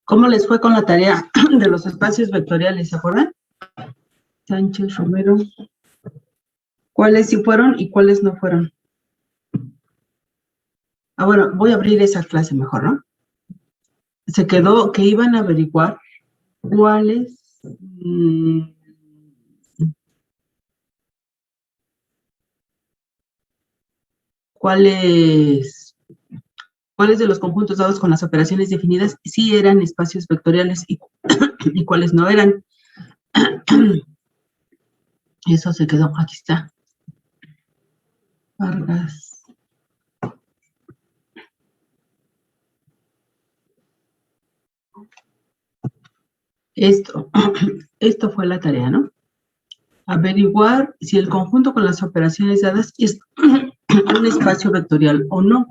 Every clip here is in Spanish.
¿Cómo les fue con la tarea de los espacios vectoriales? ¿Se acuerdan? Sánchez, Romero. ¿Cuáles sí fueron y cuáles no fueron? Ah, bueno, voy a abrir esa clase mejor, ¿no? Se quedó que iban a averiguar cuáles... ¿Cuáles de los conjuntos dados con las operaciones definidas sí eran espacios vectoriales y cuáles no eran? Eso se quedó, aquí está. Vargas. Esto fue la tarea, ¿no? Averiguar si el conjunto con las operaciones dadas es un espacio vectorial o no.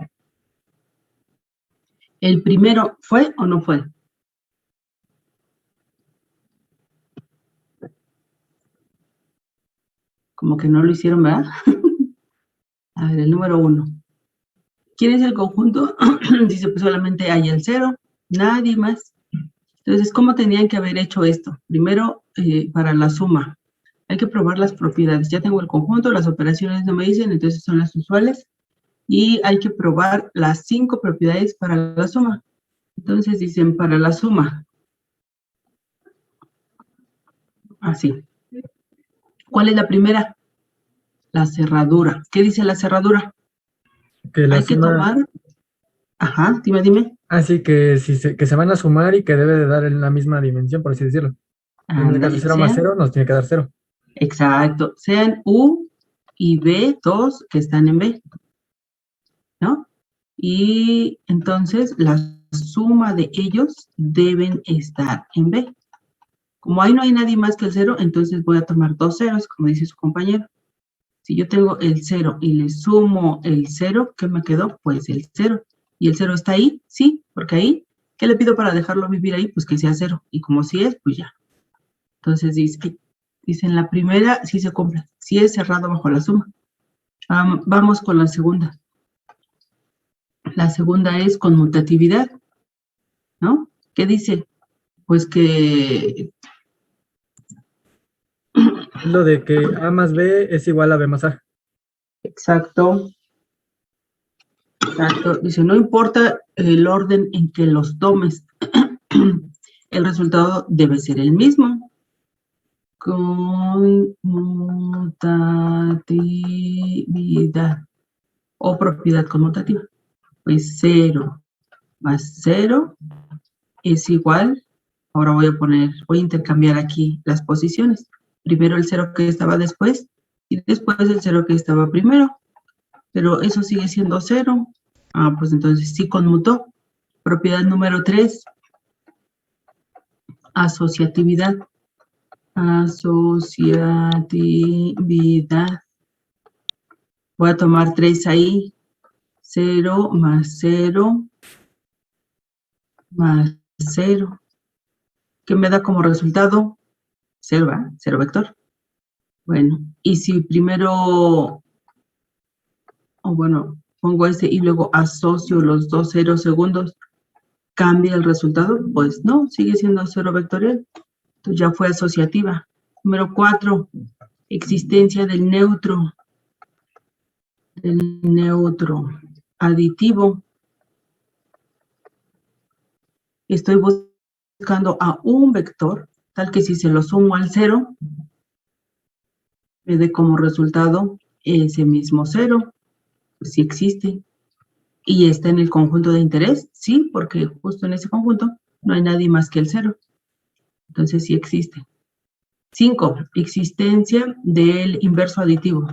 ¿El primero fue o no fue? Como que no lo hicieron, ¿verdad? A ver, el número 1. ¿Quién es el conjunto? Dice, pues solamente hay el 0, nadie más. Entonces, ¿cómo tenían que haber hecho esto? Primero, para la suma. Hay que probar las propiedades. Ya tengo el conjunto, las operaciones no me dicen, entonces son las usuales. Y hay que probar las 5 propiedades para la suma. Entonces dicen, para la suma. Así. ¿Cuál es la primera? La cerradura. ¿Qué dice la cerradura? Que la Hay que suma... tomar... Ajá, dime. Así que, que se van a sumar y que debe de dar en la misma dimensión, por así decirlo. En el caso de Ándale, 0 más 0, nos tiene que dar 0. exacto, sean U y B, dos que están en B, ¿no? Y entonces la suma de ellos deben estar en B. Como ahí no hay nadie más que el 0, entonces voy a tomar 2 ceros, como dice su compañero. Si yo tengo el 0 y le sumo el 0, ¿qué me quedó? Pues el 0. ¿Y el 0 está ahí? Sí, porque ahí, ¿qué le pido para dejarlo vivir ahí? Pues que sea 0. Y como sí es, pues ya. Entonces dice en la primera, sí se cumple. Sí es cerrado bajo la suma. Vamos con la segunda. La segunda es conmutatividad, ¿no? ¿Qué dice? Pues que... Lo de que A más B es igual a B más A. Exacto. Dice, no importa el orden en que los tomes, el resultado debe ser el mismo. Conmutatividad o propiedad conmutativa. Pues 0 más 0 es igual. Ahora voy a intercambiar aquí las posiciones. Primero el 0 que estaba después y después el 0 que estaba primero. Pero eso sigue siendo 0. Pues entonces sí conmutó. Propiedad número 3. Asociatividad. Asociatividad. Voy a tomar 3 ahí. 0 más 0 más 0. ¿Qué me da como resultado? 0, ¿verdad? 0 vector. Bueno, y si primero, pongo ese y luego asocio los 2 0 segundos, ¿cambia el resultado? Pues no, sigue siendo 0 vectorial. Entonces ya fue asociativa. Número 4, existencia del neutro. Aditivo. Estoy buscando a un vector, tal que si se lo sumo al 0, me dé como resultado ese mismo 0, pues sí existe. ¿Y está en el conjunto de interés? Sí, porque justo en ese conjunto no hay nadie más que el 0. Entonces sí existe. 5. Existencia del inverso aditivo.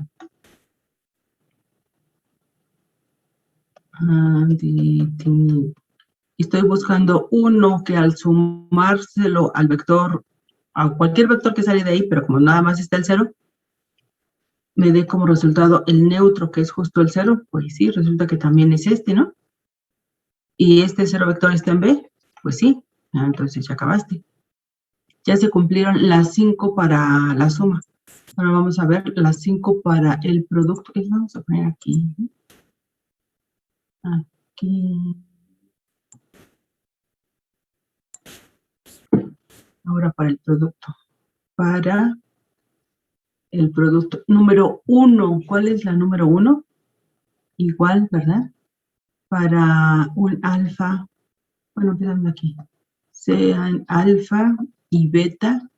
Aditivo. Estoy buscando uno que al sumárselo al vector, a cualquier vector que sale de ahí, pero como nada más está el 0, me dé como resultado el neutro, que es justo el 0, pues sí, resulta que también es este, ¿no? ¿Y este 0 vector está en B? Pues sí, entonces ya acabaste. Ya se cumplieron las 5 para la suma. Ahora vamos a ver las 5 para el producto. Vamos a poner aquí. Aquí. Ahora para el producto. Para el producto número 1. ¿Cuál es la número 1? Igual, ¿verdad? Para un alfa, bueno, empezamos aquí. Sean alfa y beta,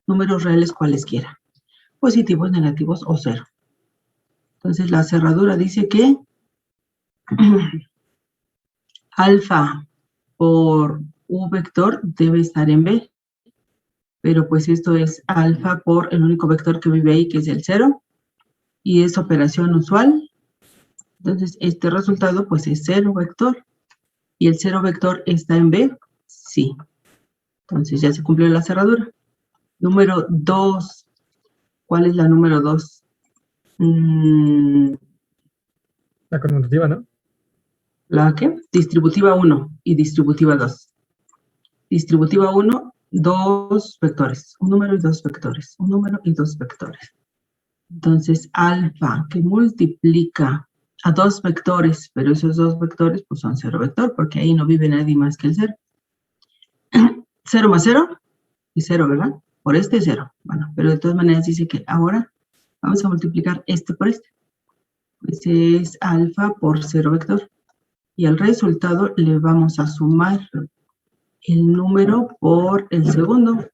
números reales cualesquiera. Positivos, negativos o cero. Entonces la cerradura dice que alfa por u vector debe estar en B. Pero pues esto es alfa por el único vector que vive ahí, que es el 0. Y es operación usual. Entonces este resultado pues es 0 vector. ¿Y el 0 vector está en B? Sí. Entonces ya se cumplió la cerradura. Número 2. ¿Cuál es la número 2? La conmutativa, ¿no? ¿La qué? Distributiva 1 y distributiva 2. Distributiva 1, 2 vectores. Un número y 2 vectores. Un número y 2 vectores. Entonces, alfa, que multiplica a 2 vectores, pero esos 2 vectores pues son 0 vector, porque ahí no vive nadie más que el 0. 0 más 0 y 0, ¿verdad? Por este 0. Bueno, pero de todas maneras dice que ahora vamos a multiplicar este por este. Pues es alfa por 0 vector. Y al resultado le vamos a sumar el número por el segundo.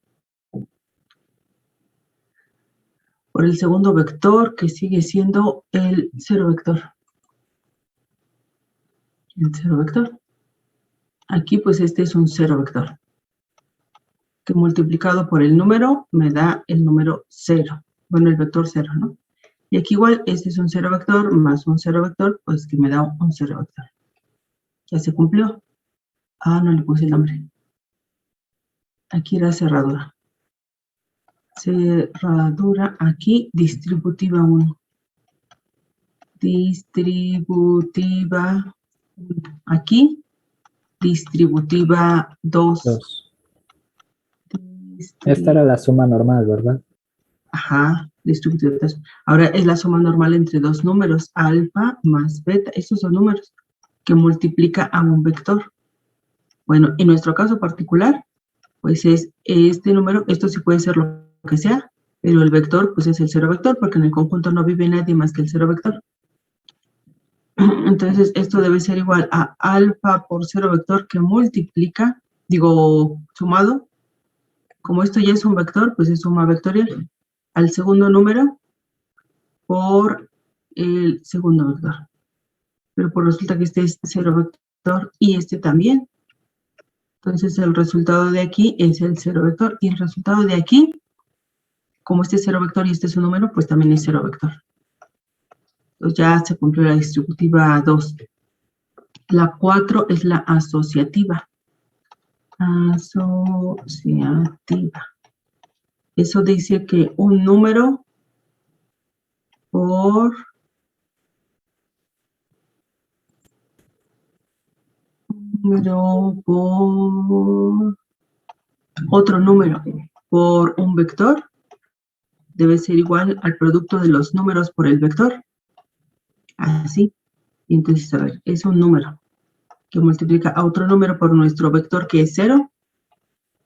Por el segundo vector, que sigue siendo el 0 vector. El 0 vector. Aquí pues este es un 0 vector. Que multiplicado por el número me da el número 0. Bueno, el vector 0, ¿no? Y aquí igual, este es un 0 vector más un 0 vector, pues que me da un 0 vector. Ya se cumplió. Ah, no le puse el nombre. Aquí era cerradura. Cerradura aquí, distributiva 1. Distributiva 1. Aquí, distributiva 2. 2. Esta era la suma normal, ¿verdad? Ajá, distributiva 2. Ahora es la suma normal entre dos números, alfa más beta. Estos son números que multiplica a un vector. Bueno, en nuestro caso particular, pues es este número, esto sí puede ser lo que sea, pero el vector pues es el 0 vector, porque en el conjunto no vive nadie más que el 0 vector. Entonces esto debe ser igual a alfa por 0 vector que multiplica, sumado, como esto ya es un vector, pues es suma vectorial, al segundo número por el segundo vector. Pero pues resulta que este es 0 vector y este también. Entonces el resultado de aquí es el 0 vector. Y el resultado de aquí, como este es 0 vector y este es un número, pues también es 0 vector. Entonces ya se cumplió la distributiva 2. La 4 es la asociativa. Asociativa. Eso dice que un número por otro número por un vector debe ser igual al producto de los números por el vector. Así. Y entonces, a ver, es un número que multiplica a otro número por nuestro vector que es 0.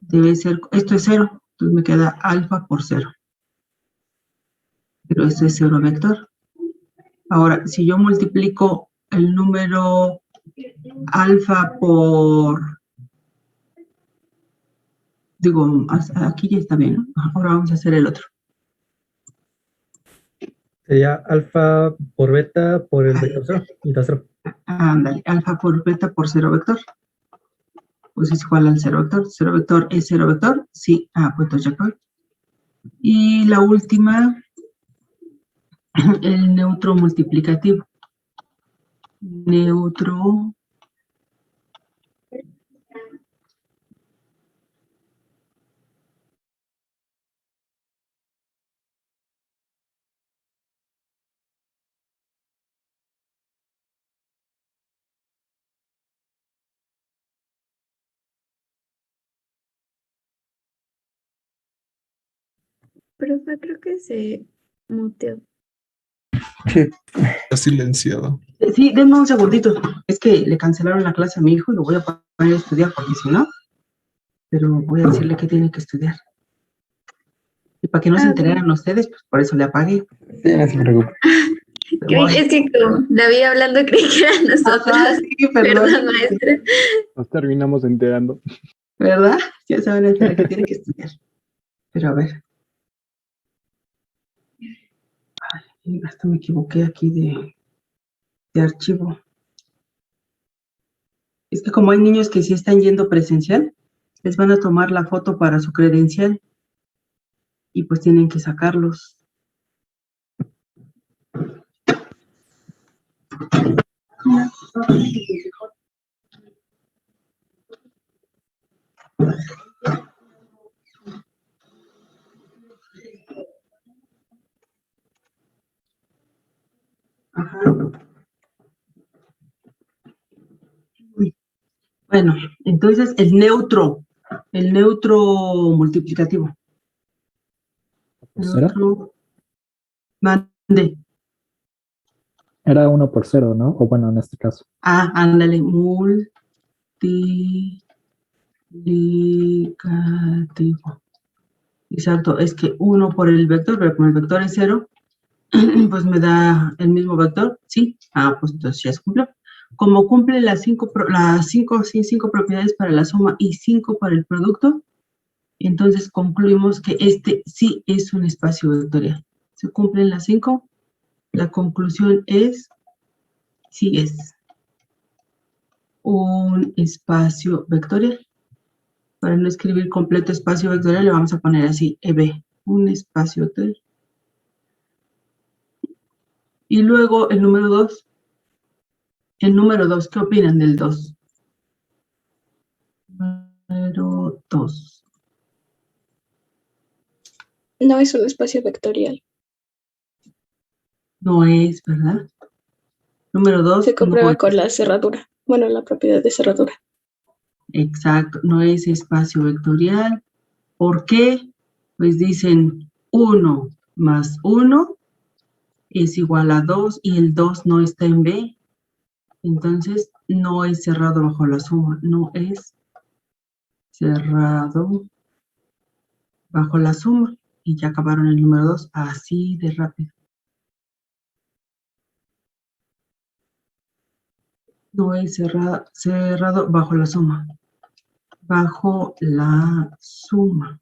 Debe ser, esto es 0, entonces me queda alfa por 0. Pero esto es 0 vector. Ahora, si yo multiplico el número alfa por, aquí ya está bien, ¿no? Ahora vamos a hacer el otro. Sería alfa por beta por el vector 0 y da 0. Ándale, alfa por beta por 0 vector. Pues es igual al 0 vector. 0 vector es 0 vector. Sí, pues entonces ya acabé. Y la última, el neutro multiplicativo. Neutro Profe, creo que se muteó. Está silenciado. Sí, denme un segundito. Es que le cancelaron la clase a mi hijo y lo voy a poner a estudiar porque si no, pero voy a decirle que tiene que estudiar. Y para que no se enteraran ustedes, pues por eso le apagué. Sí, no se preocupe. Es que como David hablando creí que eran nosotros. Ajá, sí, perdón. Perdón, maestra. Nos terminamos enterando. ¿Verdad? Ya se van a enterar que tiene que estudiar. Pero a ver. Ay, hasta me equivoqué aquí de archivo. Es que como hay niños que sí están yendo presencial, les van a tomar la foto para su credencial y pues tienen que sacarlos. Ajá. Bueno, entonces el neutro multiplicativo. ¿Por cero? Neutro, mande. Era 1 por 0, ¿no? O bueno, en este caso. Ah, ándale, multiplicativo. Exacto, es que 1 por el vector, pero como el vector es 0, pues me da el mismo vector, ¿sí? Ah, pues entonces ya se cumplió. Como cumple las cinco propiedades para la suma y 5 para el producto, entonces concluimos que este sí es un espacio vectorial. Se cumplen las 5, la conclusión es, sí es un espacio vectorial. Para no escribir completo espacio vectorial, le vamos a poner así, EB, un espacio vectorial. Y luego el número 2. El número 2, ¿qué opinan del 2? Número 2. No es un espacio vectorial. No es, ¿verdad? Número 2. Se comprueba con la cerradura. Bueno, la propiedad de cerradura. Exacto, no es espacio vectorial. ¿Por qué? Pues dicen 1 más 1 es igual a 2 y el 2 no está en B. Entonces, no es cerrado bajo la suma. No es cerrado bajo la suma. Y ya acabaron el número 2, así de rápido. No es cerrado bajo la suma. Bajo la suma.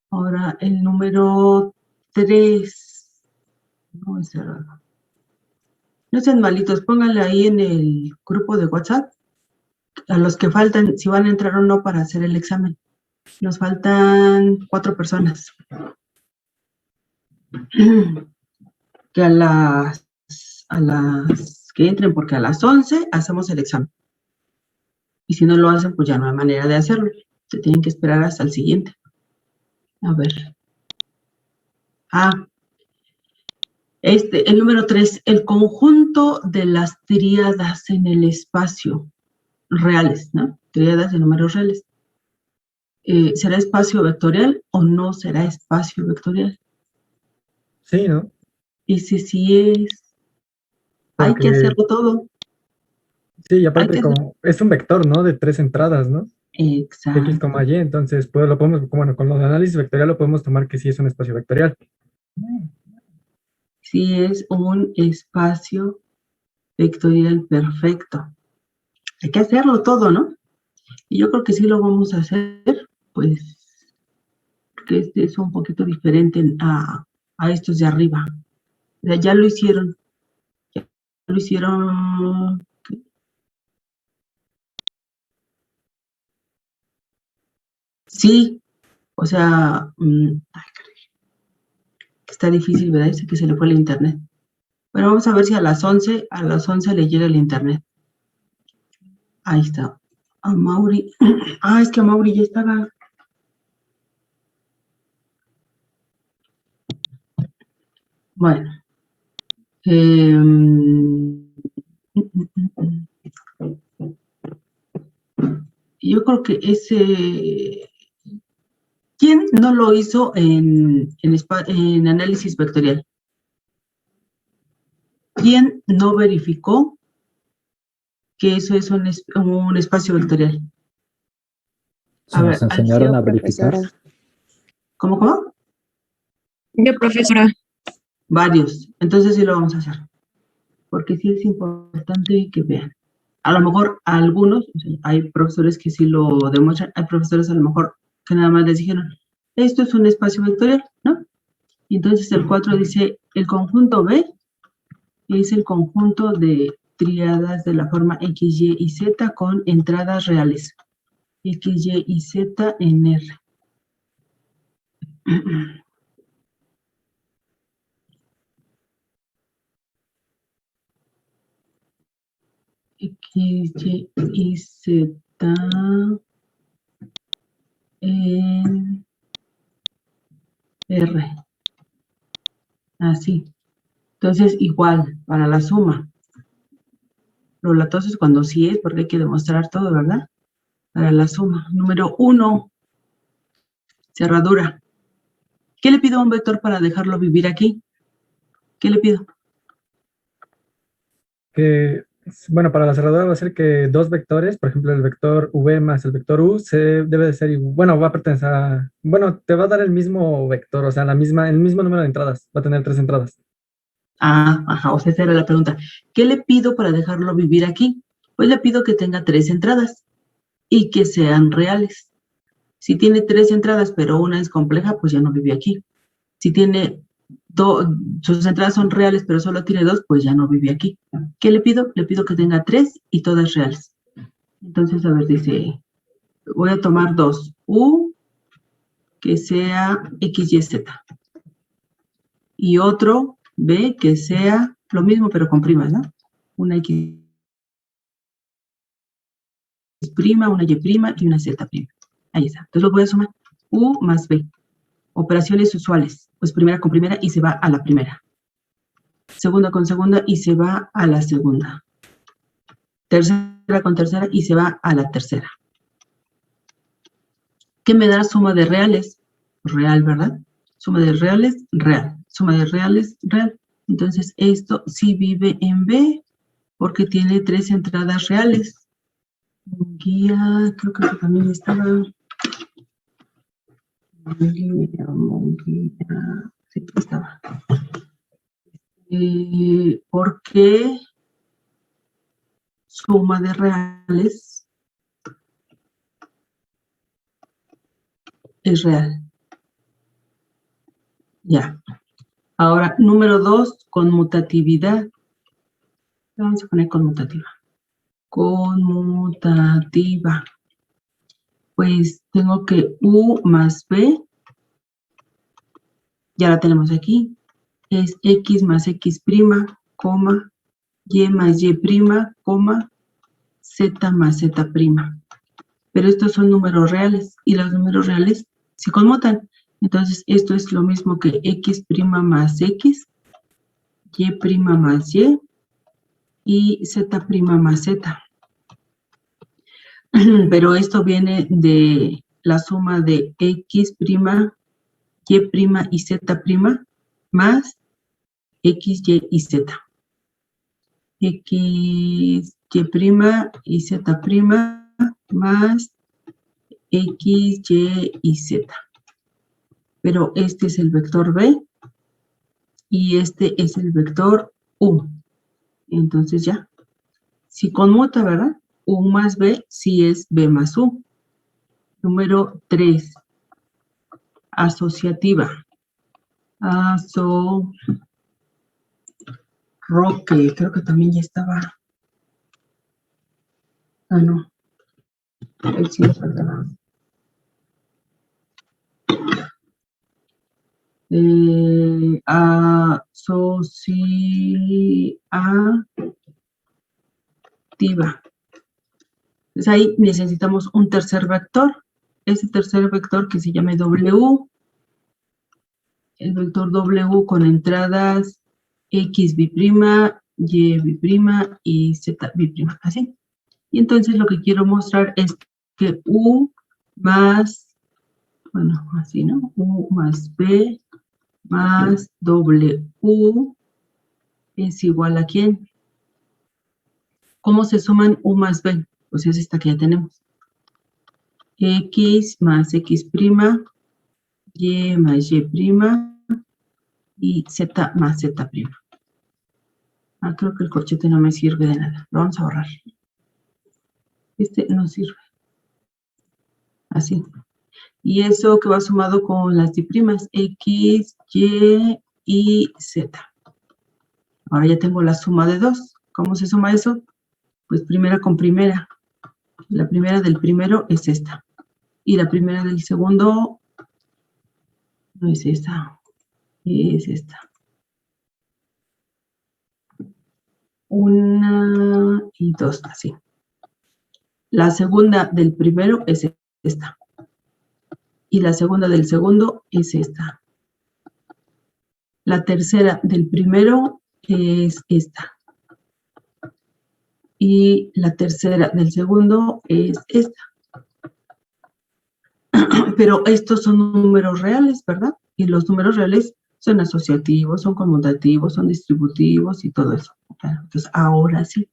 Ahora, el número 3. No es cerrado. No sean malitos, pónganle ahí en el grupo de WhatsApp a los que faltan, si van a entrar o no para hacer el examen. Nos faltan 4 personas. Que a las que entren, porque a las 11 hacemos el examen. Y si no lo hacen, pues ya no hay manera de hacerlo. Se tienen que esperar hasta el siguiente. A ver. El número 3, el conjunto de las tríadas en el espacio reales, ¿no? Tríadas de números reales. ¿Será espacio vectorial o no será espacio vectorial? Sí, ¿no? Ese sí es. Hay que hacerlo todo. Sí, y aparte como es un vector, ¿no? De 3 entradas, ¿no? Exacto. X, Y, entonces pues lo podemos, bueno, con los análisis vectorial lo podemos tomar que sí es un espacio vectorial. Sí es un espacio vectorial perfecto. Hay que hacerlo todo, ¿no? Y yo creo que sí lo vamos a hacer, pues, porque este es un poquito diferente a estos de arriba. O sea, ya lo hicieron. Ya lo hicieron. Sí, o sea, está difícil, ¿verdad? Dice que se le fue el internet. Pero vamos a ver si a las 11 le llega el internet. Ahí está. A Mauri. Es que a Mauri ya estaba. Bueno. Yo creo que ese. ¿Quién no lo hizo en análisis vectorial? ¿Quién no verificó que eso es un espacio vectorial? Si nos enseñaron a verificar. ¿Cómo? Yo, profesora. Varios. Entonces sí lo vamos a hacer. Porque sí es importante que vean. A lo mejor a algunos, o sea, hay profesores que sí lo demuestran, hay profesores a lo mejor que nada más les dijeron, esto es un espacio vectorial, ¿no? Y entonces el 4 dice, el conjunto B es el conjunto de tríadas de la forma X, Y y Z con entradas reales. X, Y y Z en R. X, Y y Z en R. Así. Entonces, igual, para la suma. Lo latoso es cuando sí es, porque hay que demostrar todo, ¿verdad? Para la suma. Número 1, cerradura. ¿Qué le pido a un vector para dejarlo vivir aquí? ¿Qué le pido? Que, bueno, para la cerradura va a ser que dos vectores, por ejemplo, el vector V más el vector U, debe de ser, bueno, va a pertenecer a, bueno, te va a dar el mismo vector, o sea, el mismo número de entradas, va a tener 3 entradas. Ajá, o sea, esa era la pregunta. ¿Qué le pido para dejarlo vivir aquí? Pues le pido que tenga 3 entradas y que sean reales. Si tiene 3 entradas, pero una es compleja, pues ya no vive aquí. Si tiene sus entradas son reales, pero solo tiene 2, pues ya no vive aquí. ¿Qué le pido? Le pido que tenga 3 y todas reales. Entonces, a ver, dice, voy a tomar 2. U, que sea X, Y, Z. Y otro, B, que sea lo mismo, pero con primas, ¿no? Una X prima, una Y prima y una Z prima. Ahí está. Entonces lo voy a sumar. U más B. Operaciones usuales. Pues primera con primera y se va a la primera. Segunda con segunda y se va a la segunda. Tercera con tercera y se va a la tercera. ¿Qué me da suma de reales? Real, ¿verdad? Suma de reales, real. Suma de reales, real. Entonces esto sí vive en B porque tiene 3 entradas reales. Guía, creo que también estaba. Guía, sí, estaba. ¿Por qué suma de reales es real? Ya. Ahora, número 2, conmutatividad. Vamos a poner conmutativa. Conmutativa. Pues tengo que U más B, ya la tenemos aquí, es X más X prima, coma, Y más Y prima, coma, Z más Z prima. Pero estos son números reales, y los números reales se conmutan. Entonces, esto es lo mismo que X prima más X, Y prima más y Z prima más Z. Pero esto viene de la suma de X prima, Y prima y Z prima más X, Y y Z. X, Y prima y Z prima más X, Y y Z. Pero este es el vector B y este es el vector U. Entonces ya, si conmuta, ¿verdad? U más B, sí es B más U. Número 3, asociativa. Roque, creo que también ya estaba. Ah, no. Él sí le faltaba. Asociativa. Entonces ahí necesitamos un tercer vector. Ese tercer vector que se llame W. El vector W con entradas X bi'prima, Y bi'prima y Z bi'prima. Así. Y entonces lo que quiero mostrar es que U más, bueno, así, ¿no? U más B más W es igual a ¿quién? ¿Cómo se suman U más B? Pues es esta que ya tenemos. X más X prima, Y más Y prima, y Z más Z prima. Creo que el corchete no me sirve de nada. Lo vamos a borrar. Este no sirve. Así. Y eso que va sumado con las diprimas, X, Y Z. Ahora ya tengo la suma de 2. ¿Cómo se suma eso? Pues primera con primera. La primera del primero es esta. Y la primera del segundo no es esta. Es esta. 1 y 2, así. La segunda del primero es esta. Y la segunda del segundo es esta. La tercera del primero es esta. Y la tercera del segundo es esta. Pero estos son números reales, ¿verdad? Y los números reales son asociativos, son conmutativos, son distributivos y todo eso. Entonces, ahora sí,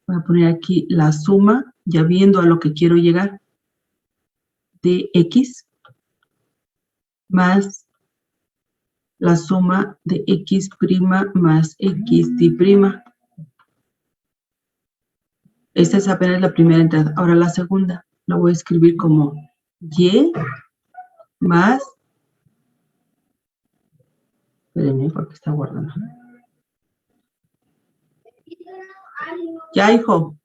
voy a poner aquí la suma, ya viendo a lo que quiero llegar, de X más la suma de X' más X d'I'. Esta es apenas la primera entrada. Ahora la segunda, la voy a escribir como Y más... Espérenme, porque está guardando. Ya, hijo.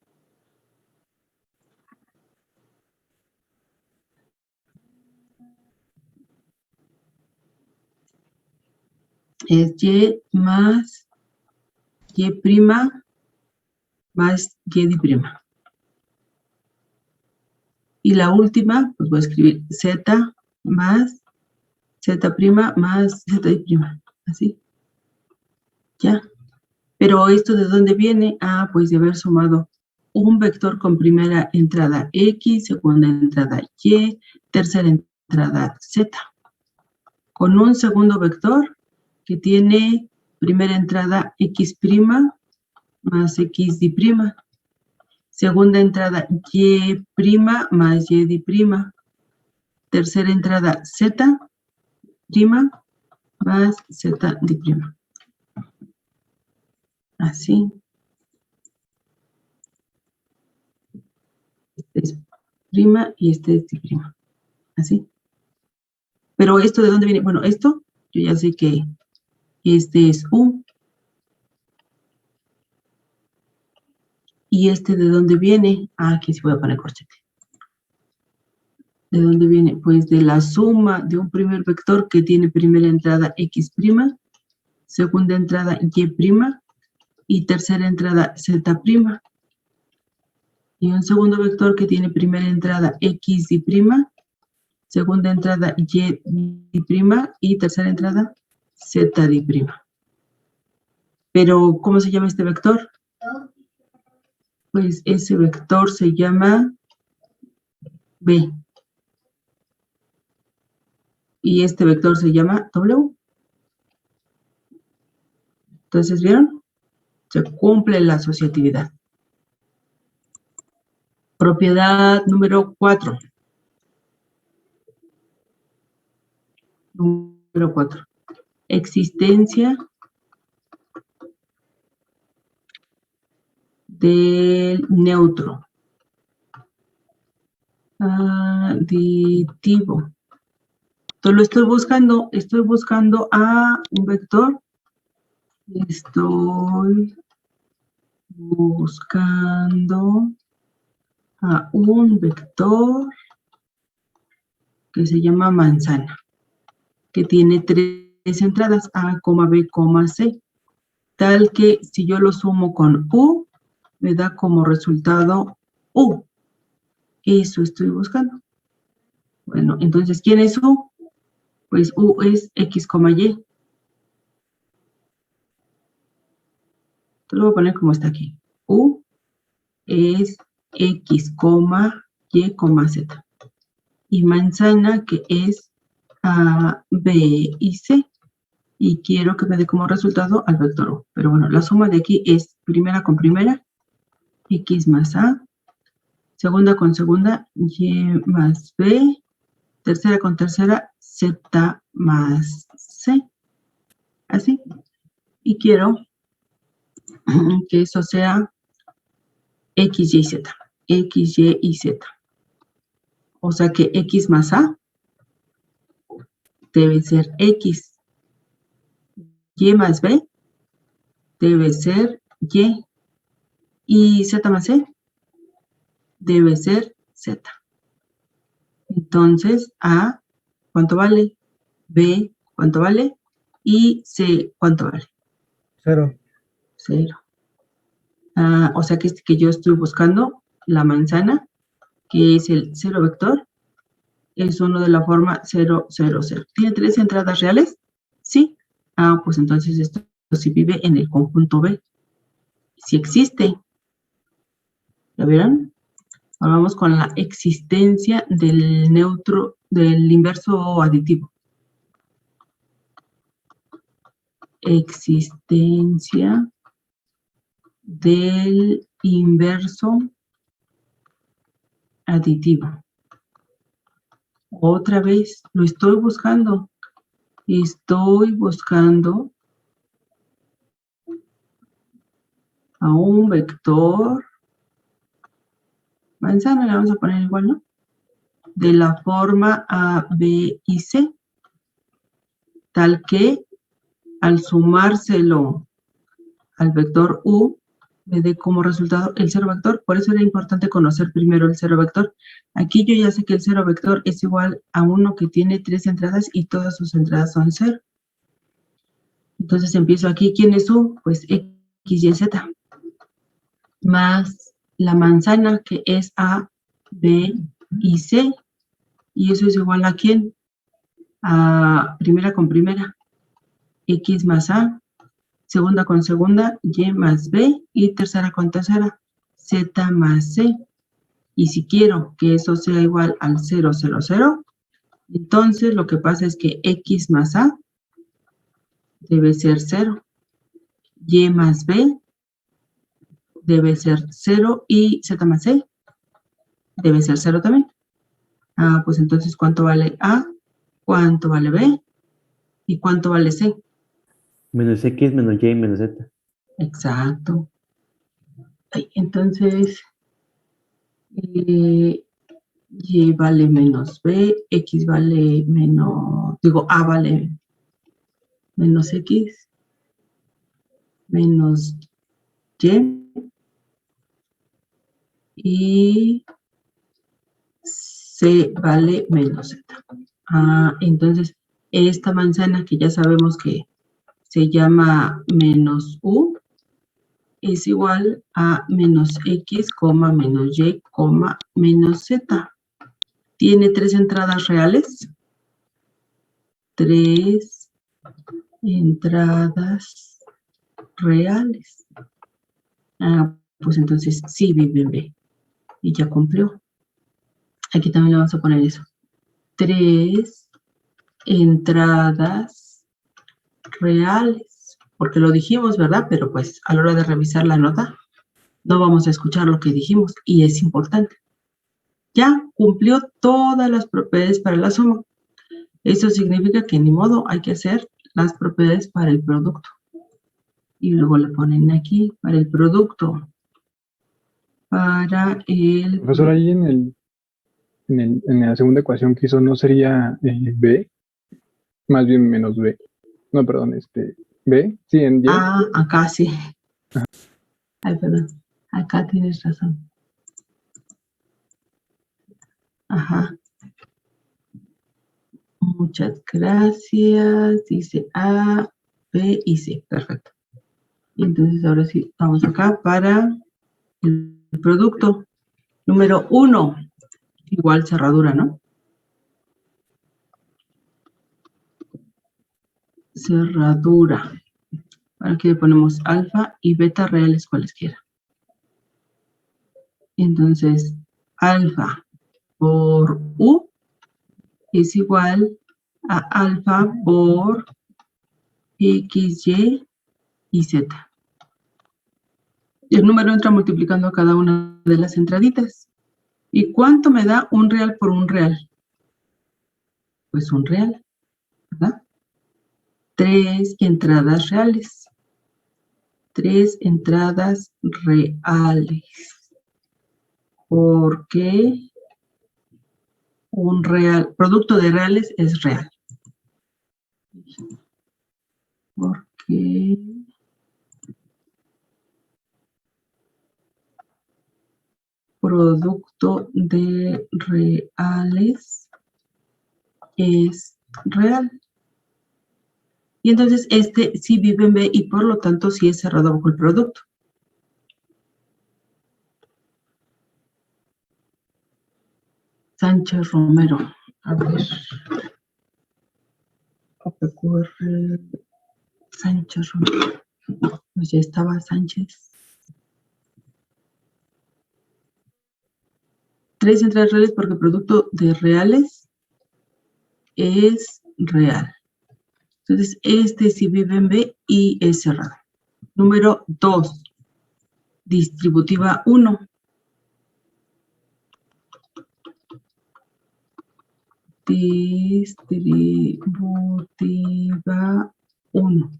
Es Y más Y' más Y d'I'. Y la última, pues voy a escribir Z más Z' más Z'. Así. Ya. Pero ¿esto de dónde viene? Pues de haber sumado un vector con primera entrada X, segunda entrada Y, tercera entrada Z. Con un segundo vector que tiene primera entrada X' más X d'I'. Segunda entrada Y' más Y d'I'. Tercera entrada Z' más Z d'I'. Así. Este es prima y este es d'I'. Así. Pero ¿esto de dónde viene? Bueno, esto, yo ya sé que este es U. ¿Y este de dónde viene? Aquí sí voy a poner corchete. ¿De dónde viene? Pues de la suma de un primer vector que tiene primera entrada X', segunda entrada Y' y tercera entrada Z'. Y un segundo vector que tiene primera entrada X', segunda entrada Y' y tercera entrada Z'. Pero, ¿cómo se llama este vector? Pues ese vector se llama B. Y este vector se llama W. Entonces, ¿vieron? Se cumple la asociatividad. Propiedad número 4. Número 4. Existencia del neutro aditivo. Entonces lo estoy buscando a un vector. Estoy buscando a un vector que se llama manzana, que tiene 3 entradas, A, B, C, tal que si yo lo sumo con U, me da como resultado U. Eso estoy buscando. Bueno, entonces, ¿quién es U? Pues U es X, Y. Lo voy a poner como está aquí. U es X, Y, Z. Y manzana, que es A, B y C. Y quiero que me dé como resultado al vector U. Pero bueno, la suma de aquí es primera con primera, X más A, segunda con segunda, y más b, tercera con tercera, z más c. Así. Y quiero que eso sea x, y, z. X, y y z. O sea que x más a debe ser x. Y más b debe ser y. Y z más c debe ser z. Entonces, a, ¿cuánto vale? B, ¿cuánto vale? Y C, ¿cuánto vale? 0. 0. O sea que yo estoy buscando la manzana, que es el 0 vector, es uno de la forma 0, 0, 0. ¿Tiene 3 entradas reales? Sí. Pues entonces esto sí vive en el conjunto B. Sí existe. ¿Ya vieron? Ahora vamos con la existencia del neutro, del inverso aditivo. Existencia del inverso aditivo. Otra vez, lo estoy buscando. Estoy buscando a un vector manzana, le vamos a poner igual, ¿no? De la forma A, B y C, tal que al sumárselo al vector U, me dé como resultado el 0 vector. Por eso era importante conocer primero el 0 vector. Aquí yo ya sé que el 0 vector es igual a uno que tiene 3 entradas y todas sus entradas son 0. Entonces empiezo aquí. ¿Quién es U? Pues X, Y, Z. Más la manzana, que es A, B y C. ¿Y eso es igual a quién? A primera con primera. X más A. Segunda con segunda, Y más B. Y tercera con tercera, Z más C. Y si quiero que eso sea igual al 0, 0, 0, entonces lo que pasa es que X más A debe ser 0. Y más B debe ser 0 y Z más C debe ser 0 también. Pues entonces, ¿cuánto vale A? ¿Cuánto vale B? ¿Y cuánto vale C? Menos X, menos Y, menos Z. Exacto. Entonces, Y vale menos B, X vale menos, digo, A vale menos X, menos Y C vale menos Z. Entonces, esta manzana que ya sabemos que se llama menos U, es igual a menos X, menos Y, menos Z. ¿Tiene 3 entradas reales? 3 entradas reales. Pues entonces sí vive en B. Y ya cumplió. Aquí también le vamos a poner eso. 3 entradas reales. Porque lo dijimos, ¿verdad? Pero pues a la hora de revisar la nota, no vamos a escuchar lo que dijimos. Y es importante. Ya cumplió todas las propiedades para la suma. Eso significa que ni modo, hay que hacer las propiedades para el producto. Y luego le ponen aquí, para el producto. Para el... Profesor, ahí en la segunda ecuación que hizo, ¿no sería B? Más bien menos B. No, perdón, B, sí, en Y. Acá sí. Ay, perdón. Acá tienes razón. Ajá. Muchas gracias. Dice A, B y C. Perfecto. Y entonces ahora sí, vamos acá para el producto. Número 1. Igual cerradura, ¿no? Cerradura. Aquí le ponemos alfa y beta reales cualesquiera. Entonces, alfa por U es igual a alfa por X, y Z. El número entra multiplicando cada una de las entraditas. ¿Y cuánto me da un real por un real? Pues un real, ¿verdad? 3 entradas reales. 3 entradas reales. Porque un real, producto de reales es real. Porque producto de reales es real. Y entonces este sí vive en B y por lo tanto sí es cerrado bajo el producto. Sánchez Romero. A ver. OPQR. Sánchez Romero. Pues ya estaba Sánchez. 3 entradas reales porque producto de reales es real. Entonces, este sí vive en B y es cerrado. Número 2. Distributiva 1. Distributiva 1.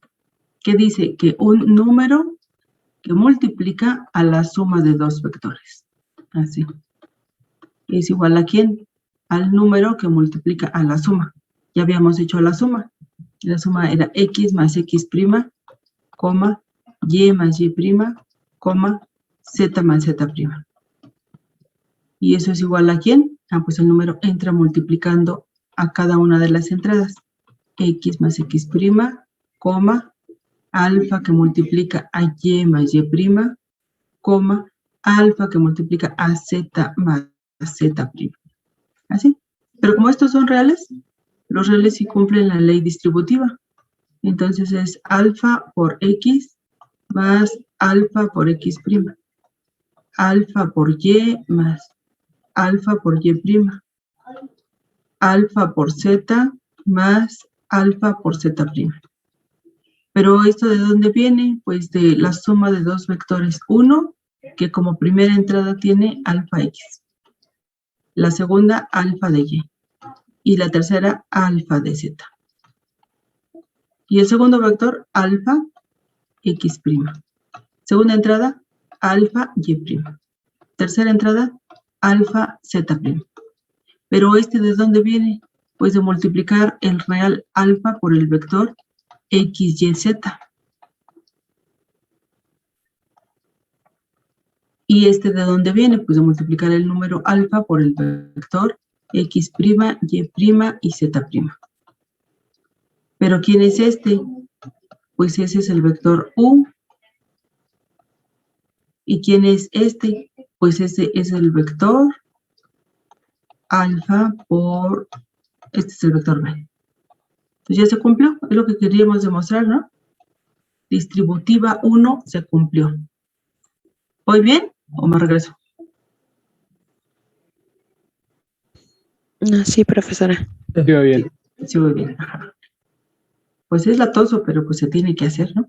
¿Qué dice? Que un número que multiplica a la suma de dos vectores. Así. ¿Es igual a quién? Al número que multiplica a la suma. Ya habíamos hecho la suma. La suma era x más x', coma, y más y', coma, z más z'. ¿Y eso es igual a quién? Ah, pues el número entra multiplicando a cada una de las entradas. X más x', coma, alfa que multiplica a y más y', coma, alfa que multiplica a z más z'. ¿Así? Pero como estos son reales, los reales sí cumplen la ley distributiva. Entonces es alfa por x más alfa por x'. Alfa por y más alfa por y'. Alfa por z más alfa por z'. Pero ¿esto de dónde viene? Pues de la suma de dos vectores. Uno, que como primera entrada tiene alfa x. La segunda, alfa de y. Y la tercera, alfa de z. Y el segundo vector, alfa x'. Segunda entrada, alfa y'. Tercera entrada, alfa z'. Pero ¿este de dónde viene? Pues de multiplicar el real alfa por el vector x, y, z. ¿Y este de dónde viene? Pues de multiplicar el número alfa por el vector x', y', y z'. ¿Pero quién es este? Pues ese es el vector u. ¿Y quién es este? Pues ese es el vector alfa por... Este es el vector b. Entonces ya se cumplió, es lo que queríamos demostrar, ¿no? Distributiva 1 se cumplió. ¿Voy bien o me regreso? No, sí, profesora. Sí, va bien. Sí, voy bien. Ajá. Pues es latoso, pero pues se tiene que hacer, ¿no?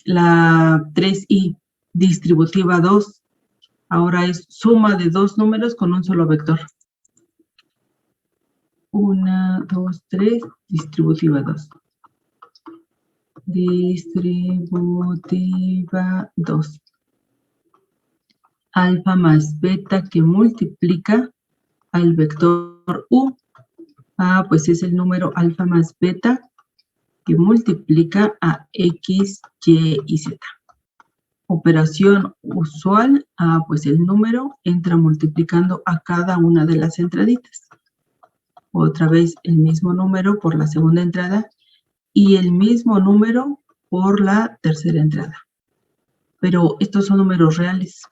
La 3i, distributiva 2, ahora es suma de dos números con un solo vector. 1, 2, 3, distributiva 2. Distributiva 2. Alfa más beta que multiplica al vector u. Ah, pues es el número alfa más beta que multiplica a x, y y z. Operación usual, pues el número entra multiplicando a cada una de las entraditas. Otra vez el mismo número por la segunda entrada y el mismo número por la tercera entrada. Pero estos son números reales.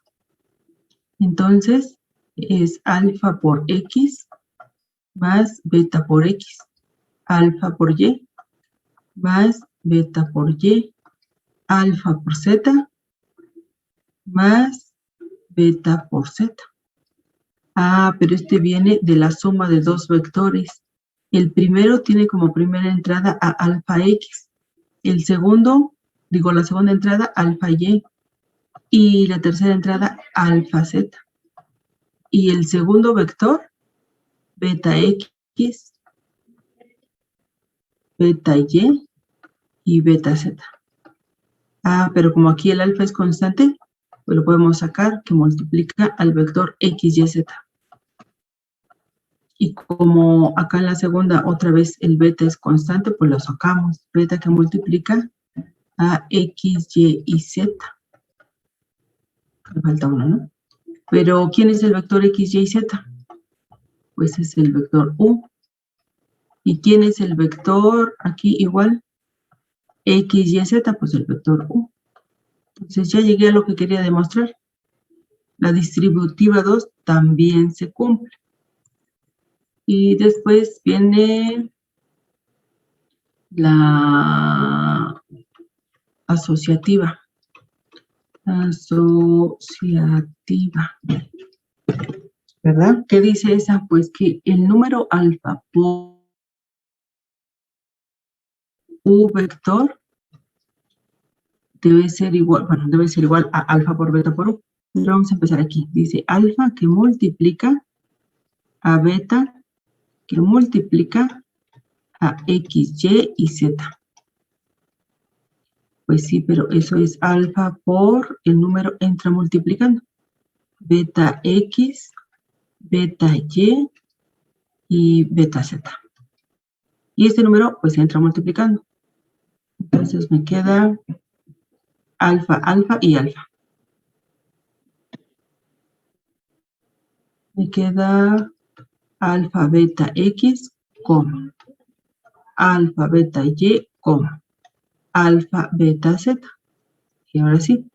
Entonces es alfa por x más beta por x. Alfa por y más beta por y. Alfa por z más beta por z. Pero este viene de la suma de dos vectores. El primero tiene como primera entrada a alfa x. El segundo, la segunda entrada alfa y. Y la tercera entrada alfa z. Y el segundo vector, beta X, beta Y y beta Z. Ah, pero como aquí el alfa es constante, pues lo podemos sacar que multiplica al vector X, Y, Z. Y como acá en la segunda otra vez el beta es constante, pues lo sacamos. Beta que multiplica a X, Y y Z. Me falta uno, ¿no? Pero ¿quién es el vector X, Y y Z? Pues es el vector U. ¿Y quién es el vector aquí igual? X, Y, Z, pues el vector U. Entonces ya llegué a lo que quería demostrar. La distributiva 2 también se cumple. Y después viene la asociativa. Asociativa. ¿Verdad? ¿Qué dice esa? Pues que el número alfa por U vector debe ser igual, bueno, debe ser igual a alfa por beta por U. Pero vamos a empezar aquí. Dice alfa que multiplica a beta que multiplica a X, Y y Z. Pues sí, pero eso es alfa por el número entra multiplicando. Beta X, beta y beta Z. Y este número pues entra multiplicando. Entonces me queda alfa, alfa y alfa. Me queda alfa, beta X, coma. Alfa, beta Y, coma. Alfa, beta Z. Y ahora sí,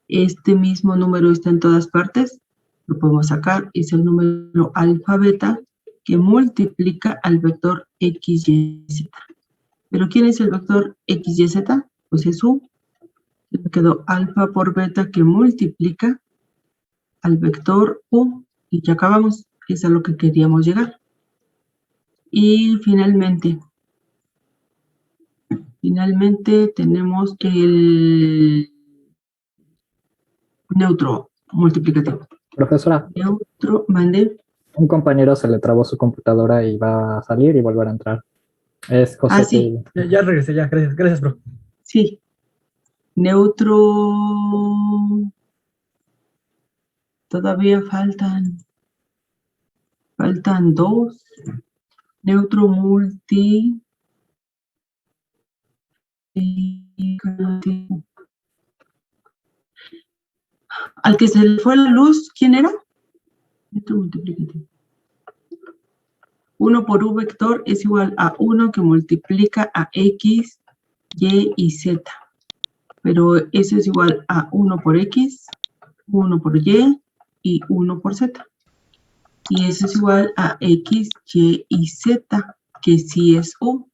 este mismo número está en todas partes. Lo podemos sacar. Es el número alfa, beta que multiplica al vector X, Y, Z. ¿Pero quién es el vector X, Y, Z? Pues es U. Me quedó alfa por beta que multiplica al vector U. Y ya acabamos. Es a lo que queríamos llegar. Y finalmente tenemos el neutro multiplicativo. Profesora, Neutro, mande. un compañero se le trabó su computadora y va a salir y volver a entrar. Es José. Ah, sí. Ya regresé, ya. Gracias, bro. Sí. Neutro. Todavía faltan dos. Neutro multi. Al que se le fue la luz, ¿quién era? Neutro multiplicativo. 1 por U vector es igual a 1 que multiplica a X, Y y Z. Pero eso es igual a 1 por X, 1 por Y y 1 por Z. Y eso es igual a X, Y y Z, que sí es U.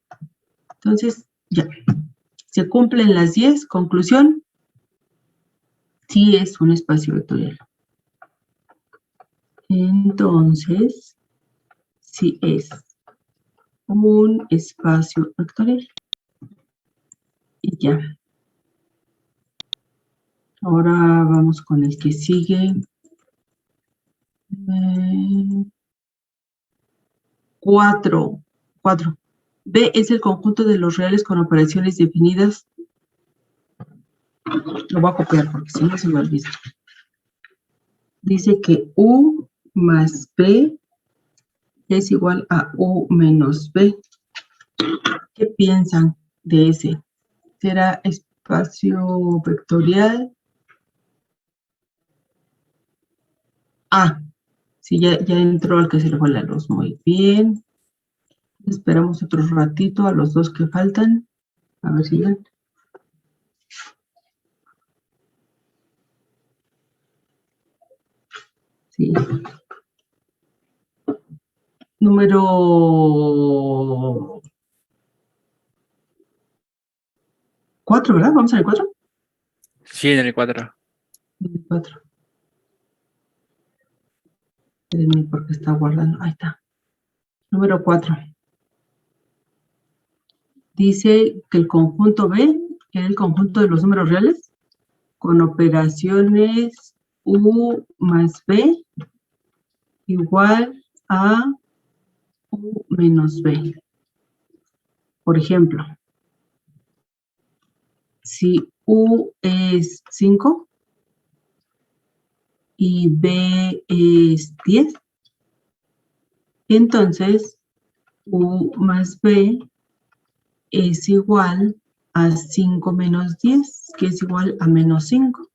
Entonces, ya. Se cumplen las 10. Conclusión. Sí es un espacio vectorial. Entonces, sí es un espacio vectorial. Y ya. Ahora vamos con el que sigue. 4. B es el conjunto de los reales con operaciones definidas. Lo voy a copiar porque si no se me olvida. Dice que U más B es igual a U menos B. ¿Qué piensan de ese? ¿Será espacio vectorial? Ah, sí, ya entró al que se le fue la luz. Muy bien. Esperamos otro ratito a los dos que faltan. A ver si ven. Sí. Número 4, ¿verdad? ¿Vamos al 4? Sí, en el 4. 4. Espérenme porque está guardando. Ahí está. Número 4. Dice que el conjunto B es el conjunto de los números reales con operaciones U más B igual a U menos B. Por ejemplo, si U es 5 y B es 10, entonces U más B es igual a 5 menos 10, que es igual a menos 5.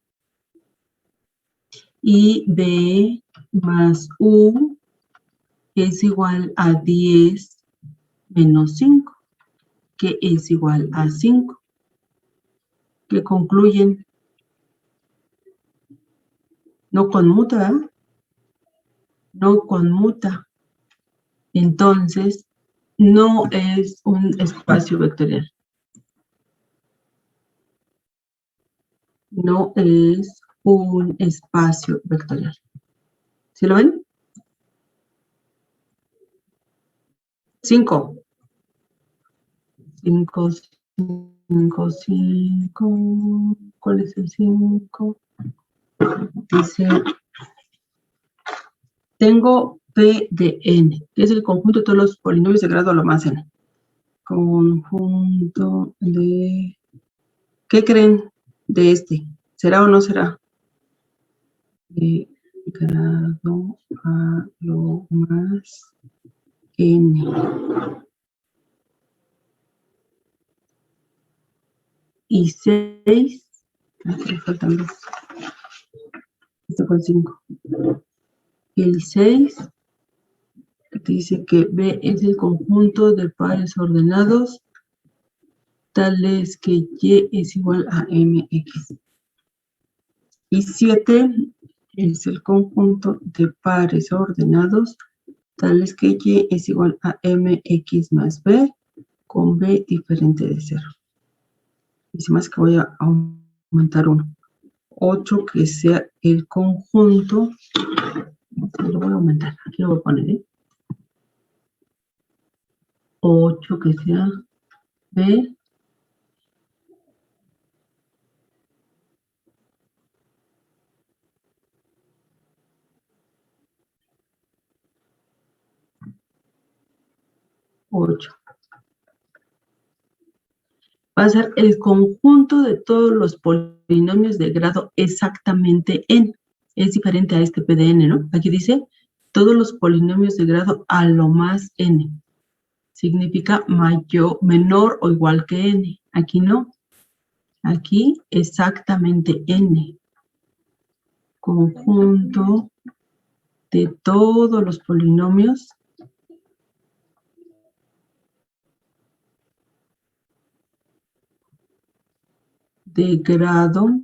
Y B más U es igual a 10 menos 5, que es igual a 5. Que concluyen. No conmuta, ¿verdad? No conmuta. Entonces, no es un espacio vectorial. No es un espacio vectorial. ¿Sí lo ven? 5. 5, 5, 5. ¿Cuál es el 5? Dice, tengo P de n, que es el conjunto de todos los polinomios de grado a lo más n. Conjunto de... ¿Qué creen de este? ¿Será o no será? De grado a lo más n. Y 6. Aquí faltan 2. Este fue el 5. El 6 dice que B es el conjunto de pares ordenados tales que Y es igual a MX. Y 7 es el conjunto de pares ordenados tales que Y es igual a MX más B con B diferente de 0. Dice más que voy a aumentar 1. 8 que sea el conjunto. Lo voy a aumentar. Aquí lo voy a poner, ¿eh? 8 que sea B. Va a ser el conjunto de todos los polinomios de grado exactamente n. Es diferente a este PDN, ¿no? Aquí dice todos los polinomios de grado a lo más n. Significa mayor, menor o igual que n. Aquí no. Aquí exactamente n. Conjunto de todos los polinomios de grado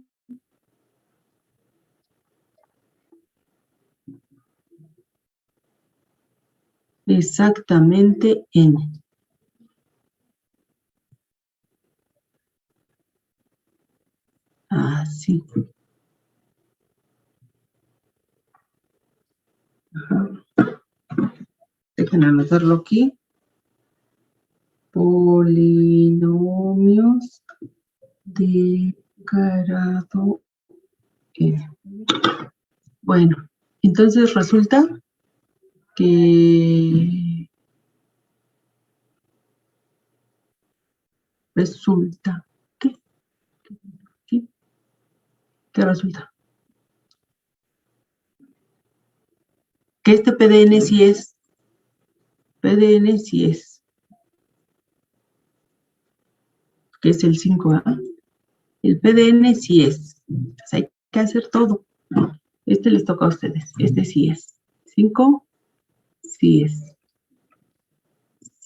exactamente n. Así. Déjenme anotarlo aquí. Polinomios de grado n. Bueno, entonces resulta que ¿qué? ¿Qué resulta? Que este PDN sí es. PDN sí es. Que es el 5, ¿verdad? El PDN sí es. Entonces hay que hacer todo. Este les toca a ustedes. Este sí es. 5, sí es.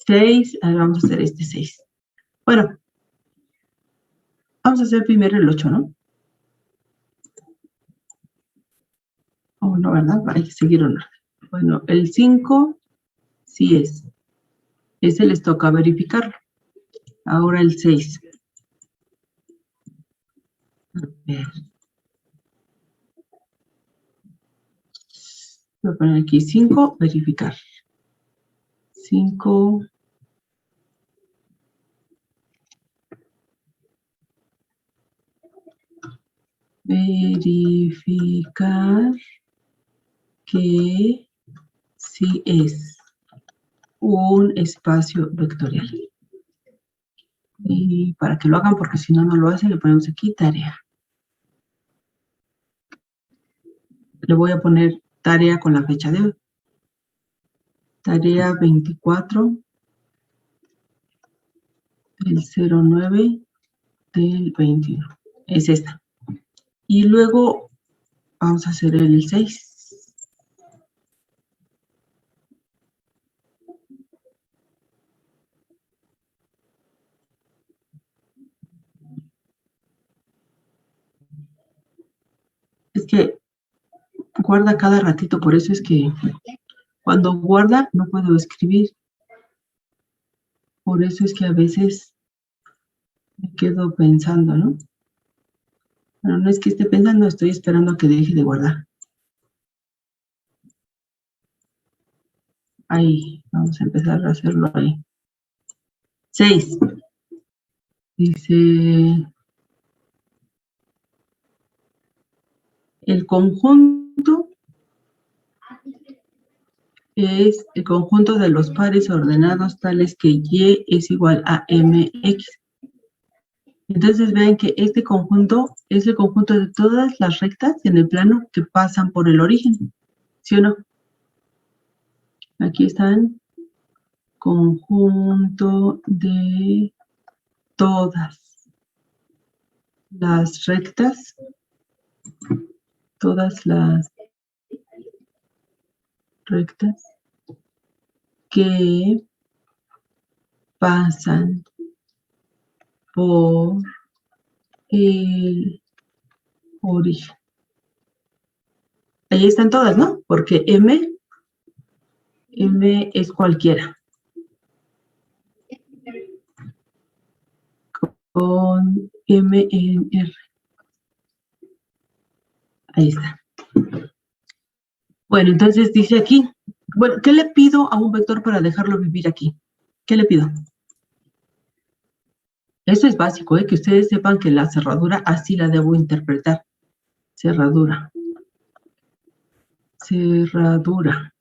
6, vamos a hacer este 6. Bueno, vamos a hacer primero el 8, ¿no? Oh, no, ¿verdad? Hay que seguir un orden. Bueno, el 5 sí es. Ese les toca verificarlo. Ahora el 6. A ver. Voy a poner aquí 5, verificar. 5. Verificar que si es un espacio vectorial. Y para que lo hagan, porque si no, no lo hacen, le ponemos aquí tarea. Le voy a poner tarea con la fecha de hoy. Tarea 24 del 09 del 21. Es esta. Y luego vamos a hacer el 6. Es que guarda cada ratito, por eso es que cuando guarda no puedo escribir. Por eso es que a veces me quedo pensando, ¿no? Pero no es que esté pensando, estoy esperando a que deje de guardar. Ahí, vamos a empezar a hacerlo ahí. 6. Dice, el conjunto es el conjunto de los pares ordenados tales que Y es igual a MX. Entonces vean que este conjunto es el conjunto de todas las rectas en el plano que pasan por el origen, ¿sí o no? Aquí están, conjunto de todas las rectas, que pasan por el origen. Ahí están todas, ¿no? Porque M es cualquiera. Con M en R. Ahí está. Bueno, entonces dice aquí, bueno, ¿qué le pido a un vector para dejarlo vivir aquí? ¿Qué le pido? Eso es básico, que ustedes sepan que la cerradura así la debo interpretar. Cerradura. Cerradura.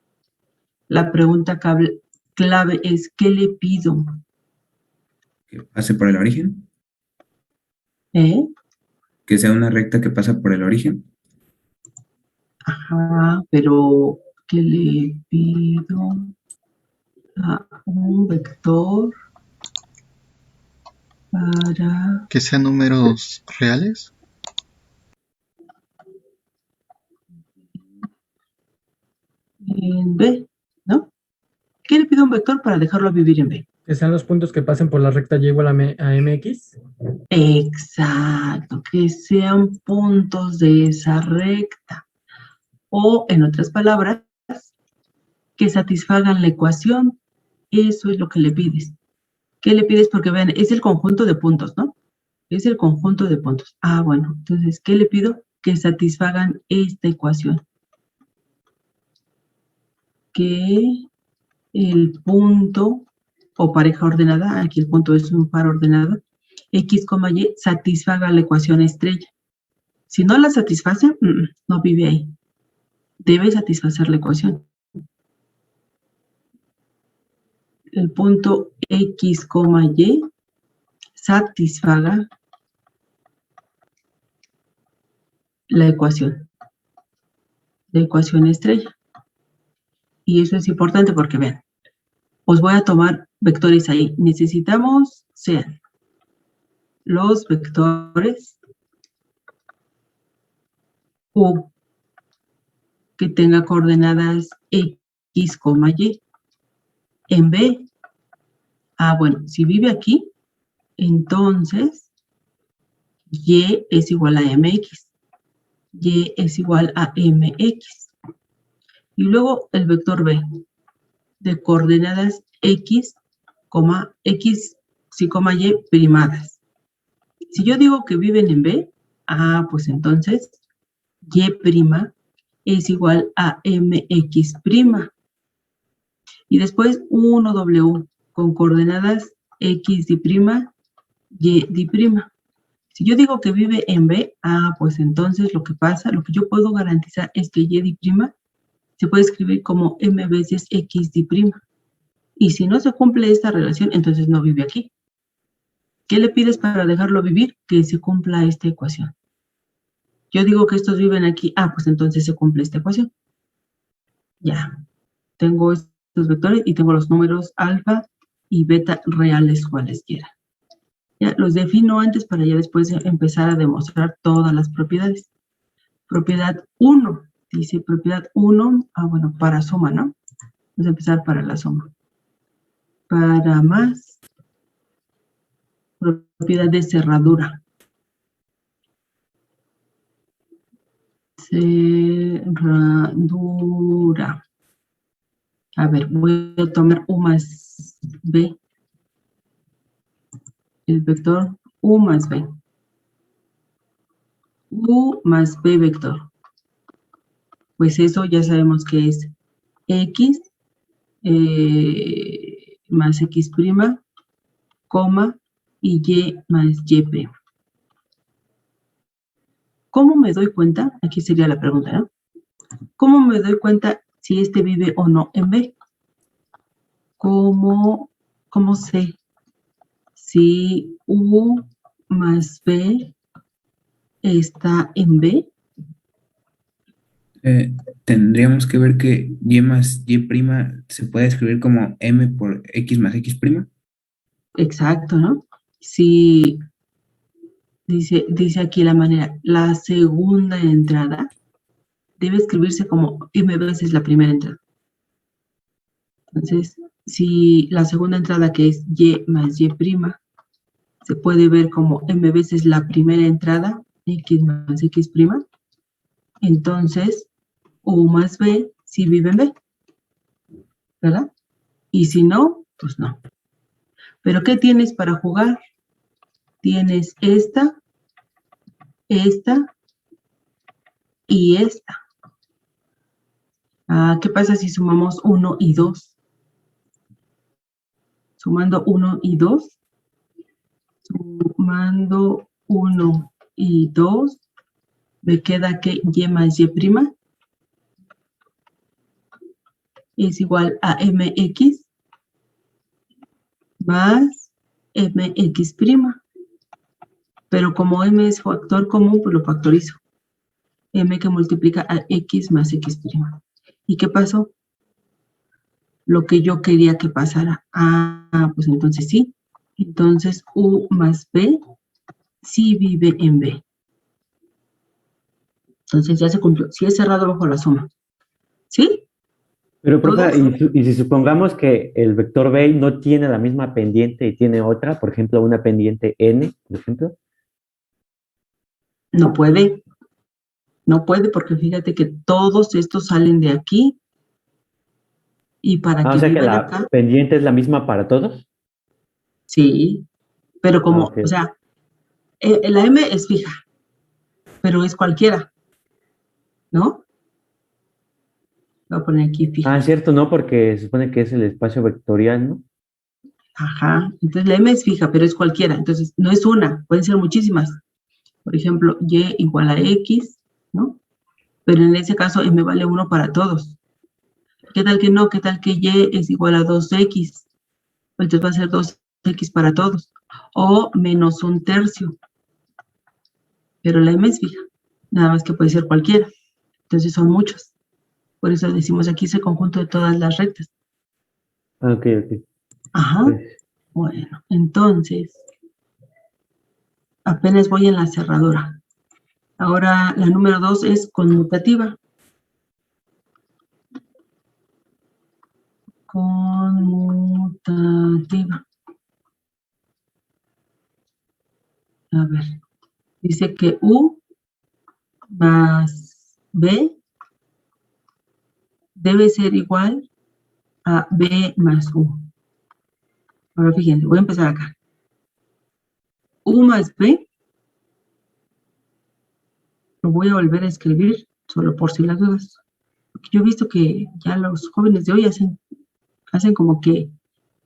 La pregunta clave es, ¿qué le pido? Que pase por el origen. ¿Eh? Que sea una recta que pasa por el origen. Ajá, pero ¿qué le pido a un vector para... Que sean números reales. En B, ¿no? ¿Qué le pido a un vector para dejarlo vivir en B? Que sean los puntos que pasen por la recta Y igual a MX. Exacto, que sean puntos de esa recta. O, en otras palabras, que satisfagan la ecuación. Eso es lo que le pides. ¿Qué le pides? Porque vean, es el conjunto de puntos, ¿no? Es el conjunto de puntos. Ah, bueno, entonces, ¿qué le pido? Que satisfagan esta ecuación. Que el punto o pareja ordenada, aquí el punto es un par ordenado, X, Y, satisfaga la ecuación estrella. Si no la satisface, no vive ahí. Debe satisfacer la ecuación. El punto X, Y satisfaga la ecuación estrella. Y eso es importante porque vean, os voy a tomar vectores ahí. Necesitamos sean los vectores U que tenga coordenadas X, Y. En B, bueno, si vive aquí, entonces Y es igual a MX. Y es igual a MX. Y luego el vector B, de coordenadas X, X, Y primadas. Si yo digo que viven en B, pues entonces Y prima es igual a MX prima. Y después 1W con coordenadas X di prima, Y di prima. Si yo digo que vive en B, pues entonces lo que pasa, lo que yo puedo garantizar es que Y di prima se puede escribir como m veces x di'. Y si no se cumple esta relación, entonces no vive aquí. ¿Qué le pides para dejarlo vivir? Que se cumpla esta ecuación. Yo digo que estos viven aquí. Ah, pues entonces se cumple esta ecuación. Ya. Tengo estos vectores y tengo los números alfa y beta reales cualesquiera. Ya los defino antes para ya después empezar a demostrar todas las propiedades. Propiedad 1. Dice propiedad 1. Ah, bueno, para suma, ¿no? Vamos a empezar para la suma. Para más. Propiedad de cerradura. Cerradura. A ver, voy a tomar U más B. El vector U más B. U más B vector. Pues eso ya sabemos que es X más X', coma, y Y más Y'. ¿Cómo me doy cuenta? Aquí sería la pregunta, ¿no? ¿Cómo me doy cuenta si este vive o no en B? ¿Cómo sé si U más B está en B? Tendríamos que ver que y más y' se puede escribir como m por x más x'. Exacto, ¿no? Si dice aquí la manera, la segunda entrada debe escribirse como m veces la primera entrada. Entonces, si la segunda entrada, que es y más y', se puede ver como m veces la primera entrada, x más x', entonces U más B sí vive en B, ¿verdad? Y si no, pues no. ¿Pero qué tienes para jugar? Tienes esta y esta. ¿Qué pasa si sumamos 1 y 2? Sumando 1 y 2. Sumando 1 y 2. Me queda que y más y' es igual a mx más mx'. Pero como m es factor común, pues lo factorizo. M que multiplica a x más x'. ¿Y qué pasó? Lo que yo quería que pasara. Pues entonces sí. Entonces U más B sí vive en B. Entonces ya se cumplió. Sí es cerrado bajo la suma. ¿Sí? Pero, profe, ¿Todos? y si supongamos que el vector B no tiene la misma pendiente y tiene otra, por ejemplo, una pendiente n, por ejemplo. No puede. No puede porque fíjate que todos estos salen de aquí. Y para O que sea que vivan la acá, pendiente es la misma para todos. sí. Pero como, Ok. o sea, la M es fija, pero es cualquiera, ¿no? Voy a poner aquí fija. Cierto, no, porque se supone que es el espacio vectorial, ¿no? Ajá. Entonces la M es fija, pero es cualquiera. Entonces no es una, pueden ser muchísimas. Por ejemplo, Y igual a X, ¿no? Pero en ese caso M vale 1 para todos. ¿Qué tal que no? ¿Qué tal que Y es igual a 2X? Entonces va a ser 2X para todos. O menos 1/3. Pero la M es fija. Nada más que puede ser cualquiera. Entonces son muchos. Por eso decimos aquí es el conjunto de todas las rectas. Ok. Ajá. Pues, Bueno, entonces, apenas voy en la cerradura. Ahora la número 2 es conmutativa. Conmutativa. A ver, dice que U más B debe ser igual a B más U. Ahora fíjense, voy a empezar acá. U más B, lo voy a volver a escribir, solo por si las dudas. Porque yo he visto que ya los jóvenes de hoy hacen como que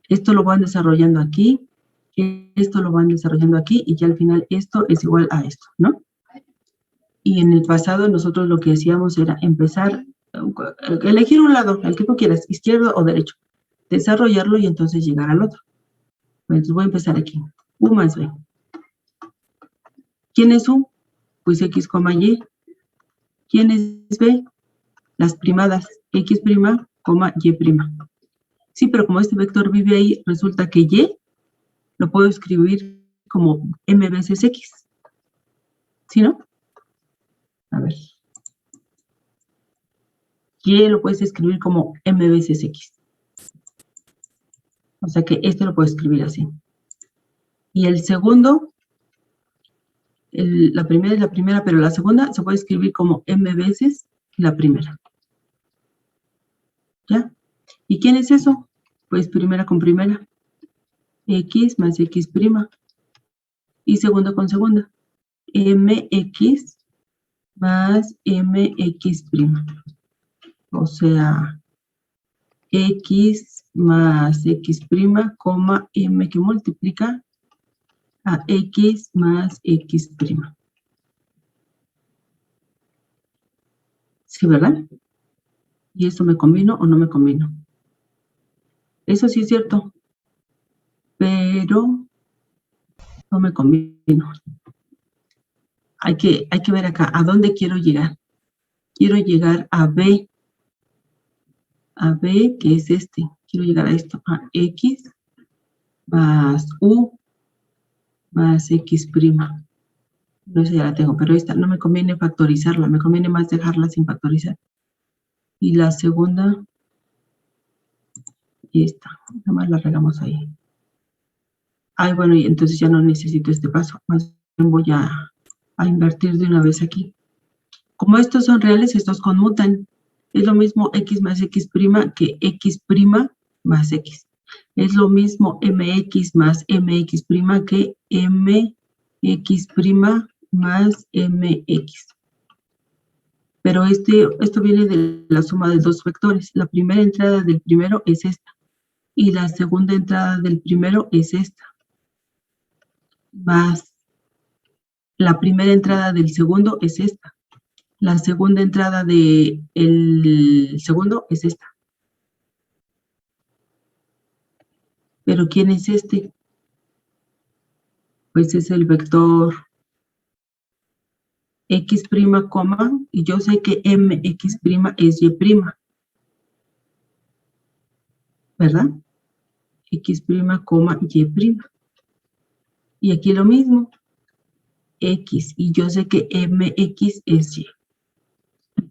esto lo van desarrollando aquí, esto lo van desarrollando aquí, y ya al final esto es igual a esto, ¿no? Y en el pasado nosotros lo que hacíamos era empezar elegir un lado, el que tú quieras, izquierdo o derecho, desarrollarlo y entonces llegar al otro. Entonces voy a empezar aquí. U más B. ¿Quién es U? Pues X, Y. ¿Quién es B? Las primadas, X', Y'. Sí, pero como este vector vive ahí, resulta que Y lo puedo escribir como M veces X. ¿Sí, no? A ver. Y lo puedes escribir como M veces X. O sea que este lo puedo escribir así. Y el segundo, la primera es la primera, pero la segunda se puede escribir como M veces la primera. ¿Ya? ¿Y quién es eso? Pues primera con primera. X más X'. Y segunda con segunda. MX más MX'. O sea, X más X', M que multiplica a X más X'. ¿Sí, verdad? ¿Y esto me combino o no me combino? Eso sí es cierto, pero no me combino. Hay que ver acá, ¿a dónde quiero llegar? Quiero llegar a B. A B, que es este. Quiero llegar a esto, a X más U más X'. No, esa ya la tengo, pero esta no me conviene factorizarla, me conviene más dejarla sin factorizar. Y la segunda, esta, nada más la regamos ahí. Ay, bueno, y entonces ya no necesito este paso, más bien voy a invertir de una vez aquí. Como estos son reales, estos conmutan. Es lo mismo X más X' que X' más X. Es lo mismo MX más MX' que MX' más MX. Pero esto viene de la suma de dos vectores. La primera entrada del primero es esta. Y la segunda entrada del primero es esta. Más la primera entrada del segundo es esta. La segunda entrada del segundo es esta. ¿Pero quién es este? Pues es el vector X', y yo sé que MX' es Y', ¿verdad? X', Y'. Y aquí lo mismo, X, y yo sé que MX es Y.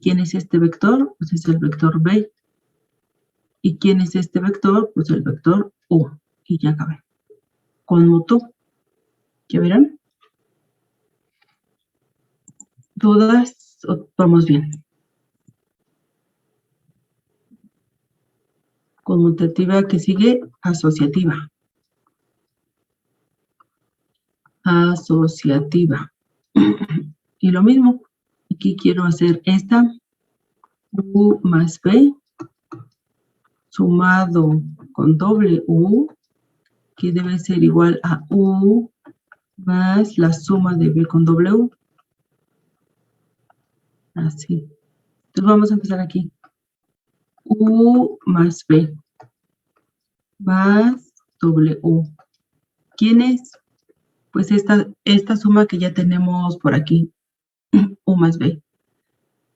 ¿Quién es este vector? Pues es el vector B. ¿Y quién es este vector? Pues el vector U. Y ya acabé. Conmutó. ¿Ya verán? ¿Dudas? Vamos bien. Conmutativa que sigue, asociativa. Asociativa. Y lo mismo. Aquí quiero hacer esta. U más B. Sumado con doble U. Que debe ser igual a U más la suma de B con W. Así. Entonces vamos a empezar aquí. U más B más W. ¿Quién es? Pues esta suma que ya tenemos por aquí. U más B.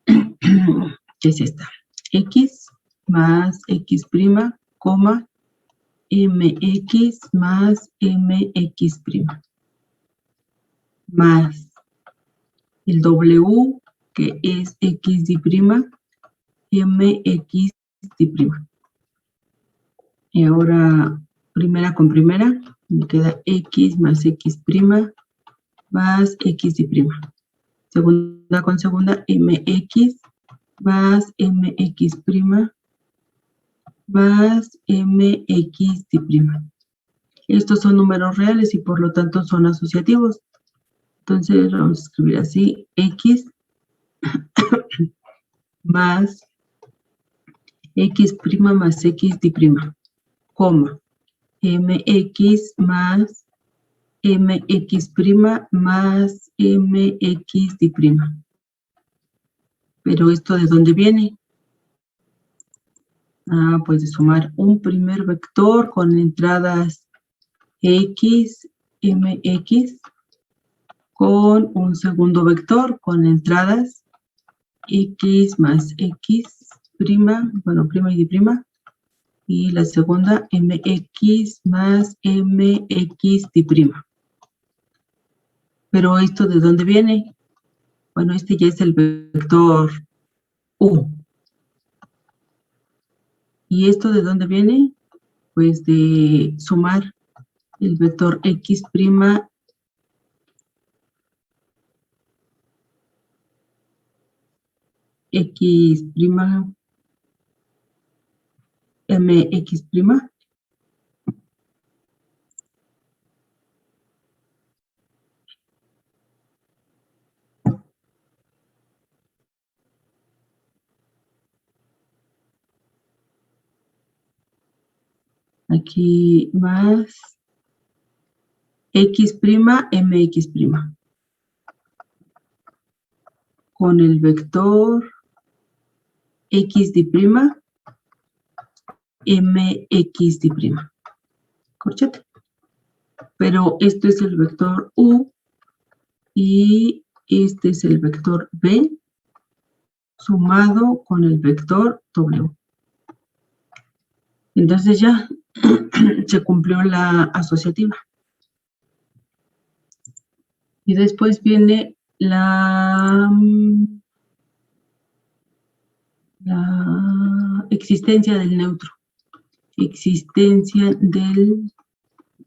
¿Qué es esta? X más X', MX más MX'. Más el W, que es XD', MXD'. Y ahora, primera con primera, me queda X más X' más XD'. Segunda con segunda, MX más MX' más MXD'. Estos son números reales y por lo tanto son asociativos. Entonces vamos a escribir así, X más X' más XD', coma, MX más MX' más MXD'. Pero ¿esto de dónde viene? Pues de sumar un primer vector con entradas x, mx, con un segundo vector con entradas x más x prima, bueno, prima y diprima, y la segunda mx más mx diprima. Pero ¿esto de dónde viene? Bueno, este ya es el vector u. ¿Y esto de dónde viene? Pues de sumar el vector x prima x prima mx prima aquí más x prima mx prima con el vector x diprima mx diprima. Corchete. Pero esto es el vector u y este es el vector b sumado con el vector w. Entonces ya se cumplió la asociativa. Y después viene la existencia del neutro. Existencia del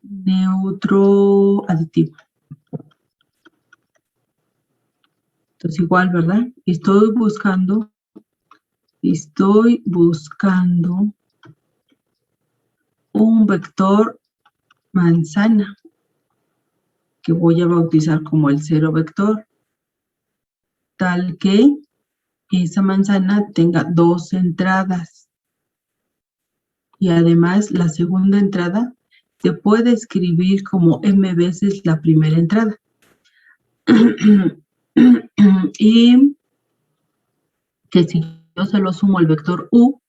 neutro aditivo. Entonces igual, ¿verdad? Estoy buscando un vector manzana que voy a bautizar como el cero vector, tal que esa manzana tenga dos entradas. Y además la segunda entrada se puede escribir como m veces la primera entrada. Y que si yo se lo sumo al vector u,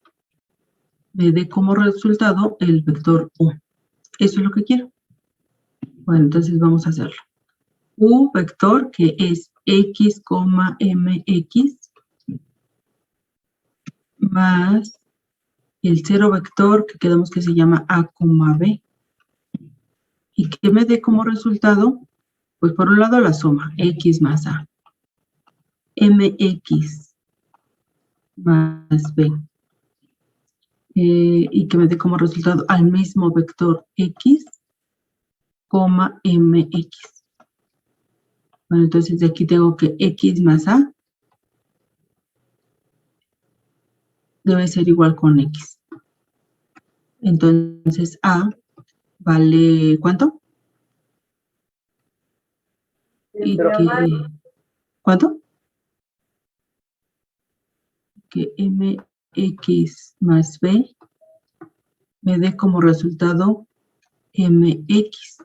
me dé como resultado el vector u. Eso es lo que quiero. Bueno, entonces vamos a hacerlo. U vector, que es x, mx, más el cero vector, que quedamos que se llama a, b. Y que me dé como resultado, pues por un lado la suma, x más a. Mx más b. Y que me dé como resultado al mismo vector x, mx. Bueno, entonces de aquí tengo que x más a debe ser igual con x. Entonces a vale ¿cuánto? Y que, ¿cuánto? Que mx más b me dé como resultado mx.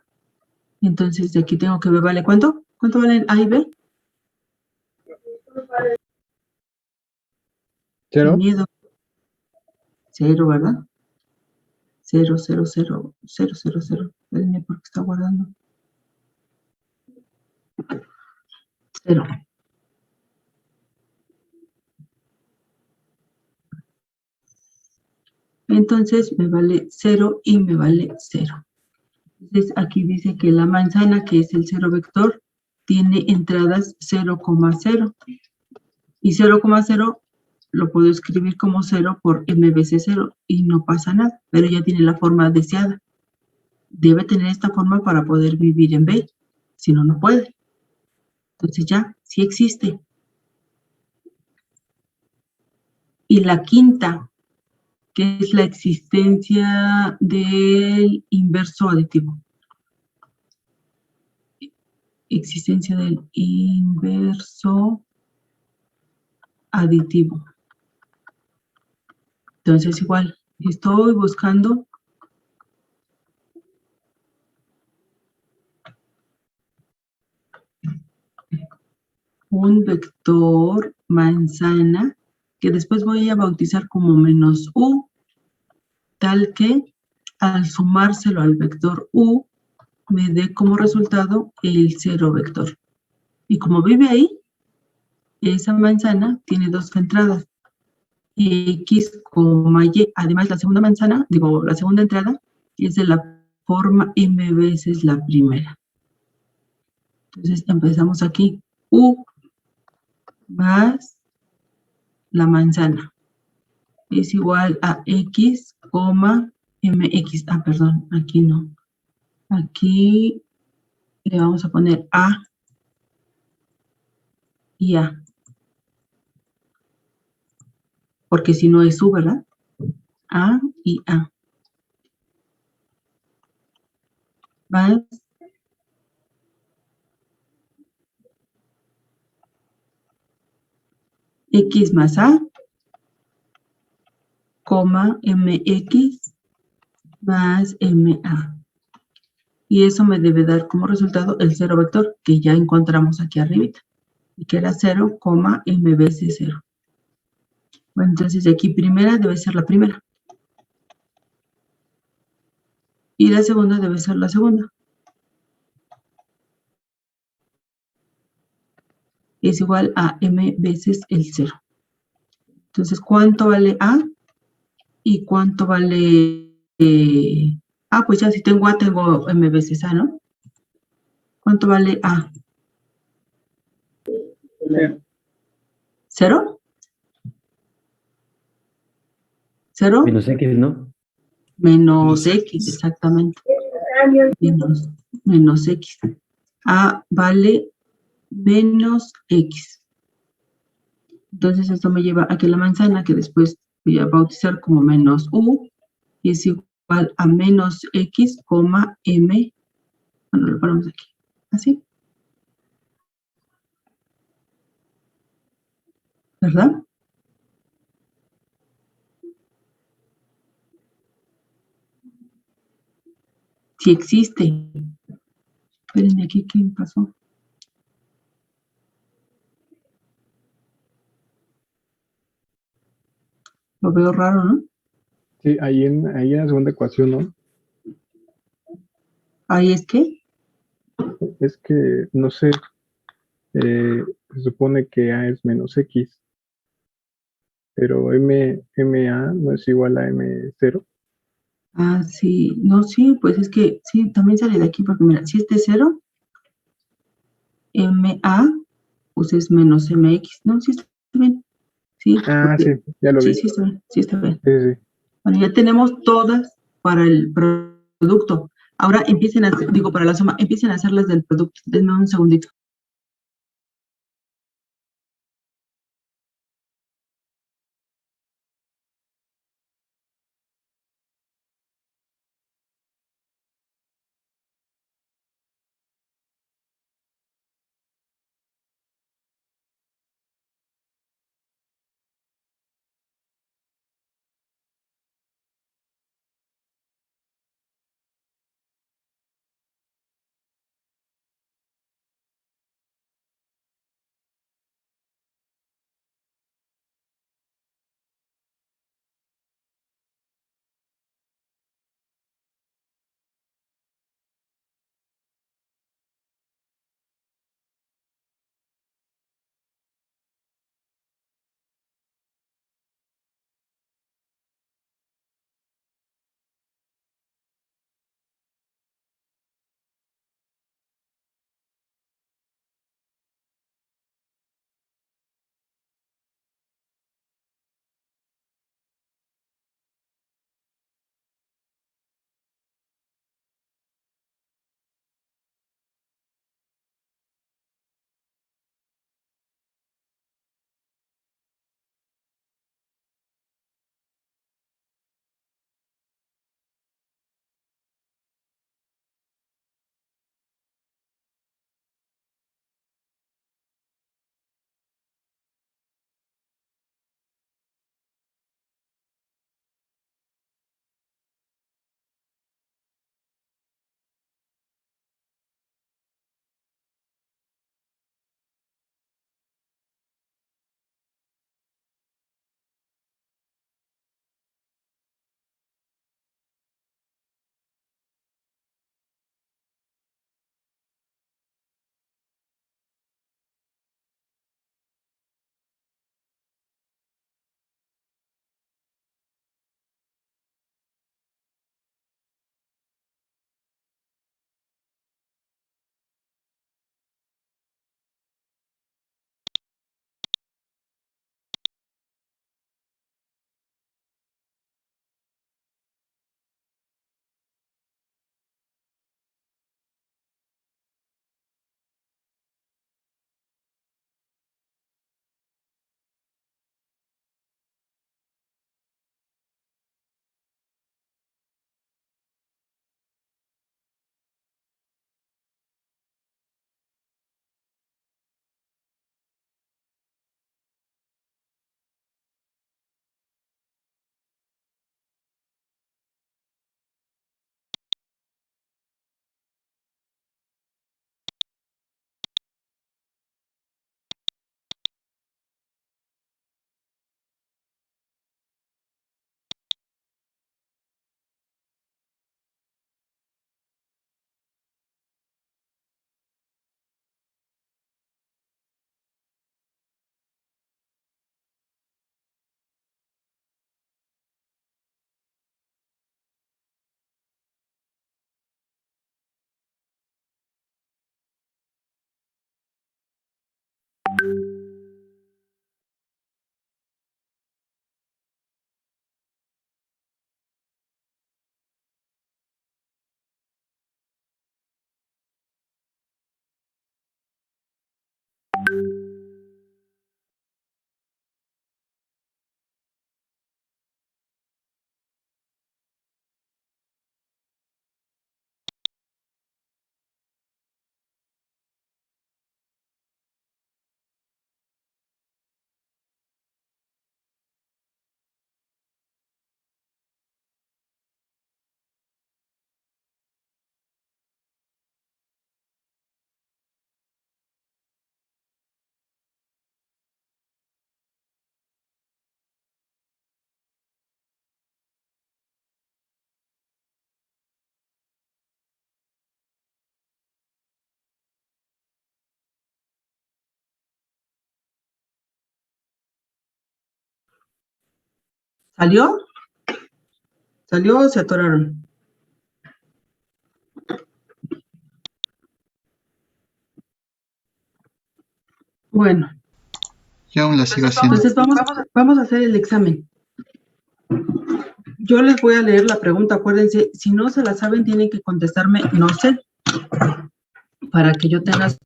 Entonces de aquí tengo que b vale ¿cuánto? ¿Cuánto valen a y b? ¿Cero? Sin miedo. 0, ¿verdad? 0, 0, 0, 0, 0, 0. Espérenme porque está guardando. 0. Entonces me vale 0 y me vale 0. Entonces aquí dice que la manzana, que es el cero vector, tiene entradas 0,0. Y 0,0 lo puedo escribir como 0 por m veces 0 y no pasa nada, pero ya tiene la forma deseada. Debe tener esta forma para poder vivir en B, si no, no puede. Entonces ya, sí existe. Y la quinta, que es la existencia del inverso aditivo. Existencia del inverso aditivo. Entonces igual, estoy buscando un vector manzana que después voy a bautizar como menos u tal que al sumárselo al vector U, me dé como resultado el 0 vector. Y como vive ahí, esa manzana tiene dos entradas, X, Y. Además, la segunda manzana, la segunda entrada, es de la forma M veces la primera. Entonces, empezamos aquí. U más la manzana es igual a X, MX. Ah, perdón, aquí no. Aquí le vamos a poner A y A. Porque si no es U, ¿verdad? A y A. Más X más A, MX más MA. Y eso me debe dar como resultado el 0 vector que ya encontramos aquí arribita. Y que era 0, M veces 0. Bueno, entonces de aquí primera debe ser la primera. Y la segunda debe ser la segunda. Es igual a M veces el 0. Entonces, ¿cuánto vale A? ¿Y cuánto vale pues ya si tengo A, tengo M veces A, ¿no? ¿Cuánto vale A? ¿Cero? ¿Cero? Menos X, ¿no? Menos X, exactamente. Menos X. A vale menos X. Entonces esto me lleva a que la manzana, que después voy a bautizar como menos U, es igual a menos X, M. Bueno, lo ponemos aquí. Así. ¿Verdad? Si existe. Espérenme aquí, ¿qué pasó? Lo veo raro, ¿no? Sí, ahí en la segunda ecuación, ¿no? Ahí es que, Es que, no sé, se supone que A es menos X, pero MA no es igual a M0. sí, no, sí, pues es que, sí, también sale de aquí, porque mira, si este 0, MA, pues es menos MX, ¿no? Sí está bien, sí, Ah, porque, sí, ya lo vi. sí está bien, sí está bien. Sí, sí. Bueno, ya tenemos todas para el producto. Ahora empiecen a hacer, para la suma, empiecen a hacerlas del producto. Denme un segundito. ¿Salió? ¿Salió o se atoraron? Bueno, Yo aún la sigo haciendo. entonces vamos a hacer el examen. Yo les voy a leer la pregunta, acuérdense, si no se la saben tienen que contestarme no sé, para que yo tenga sus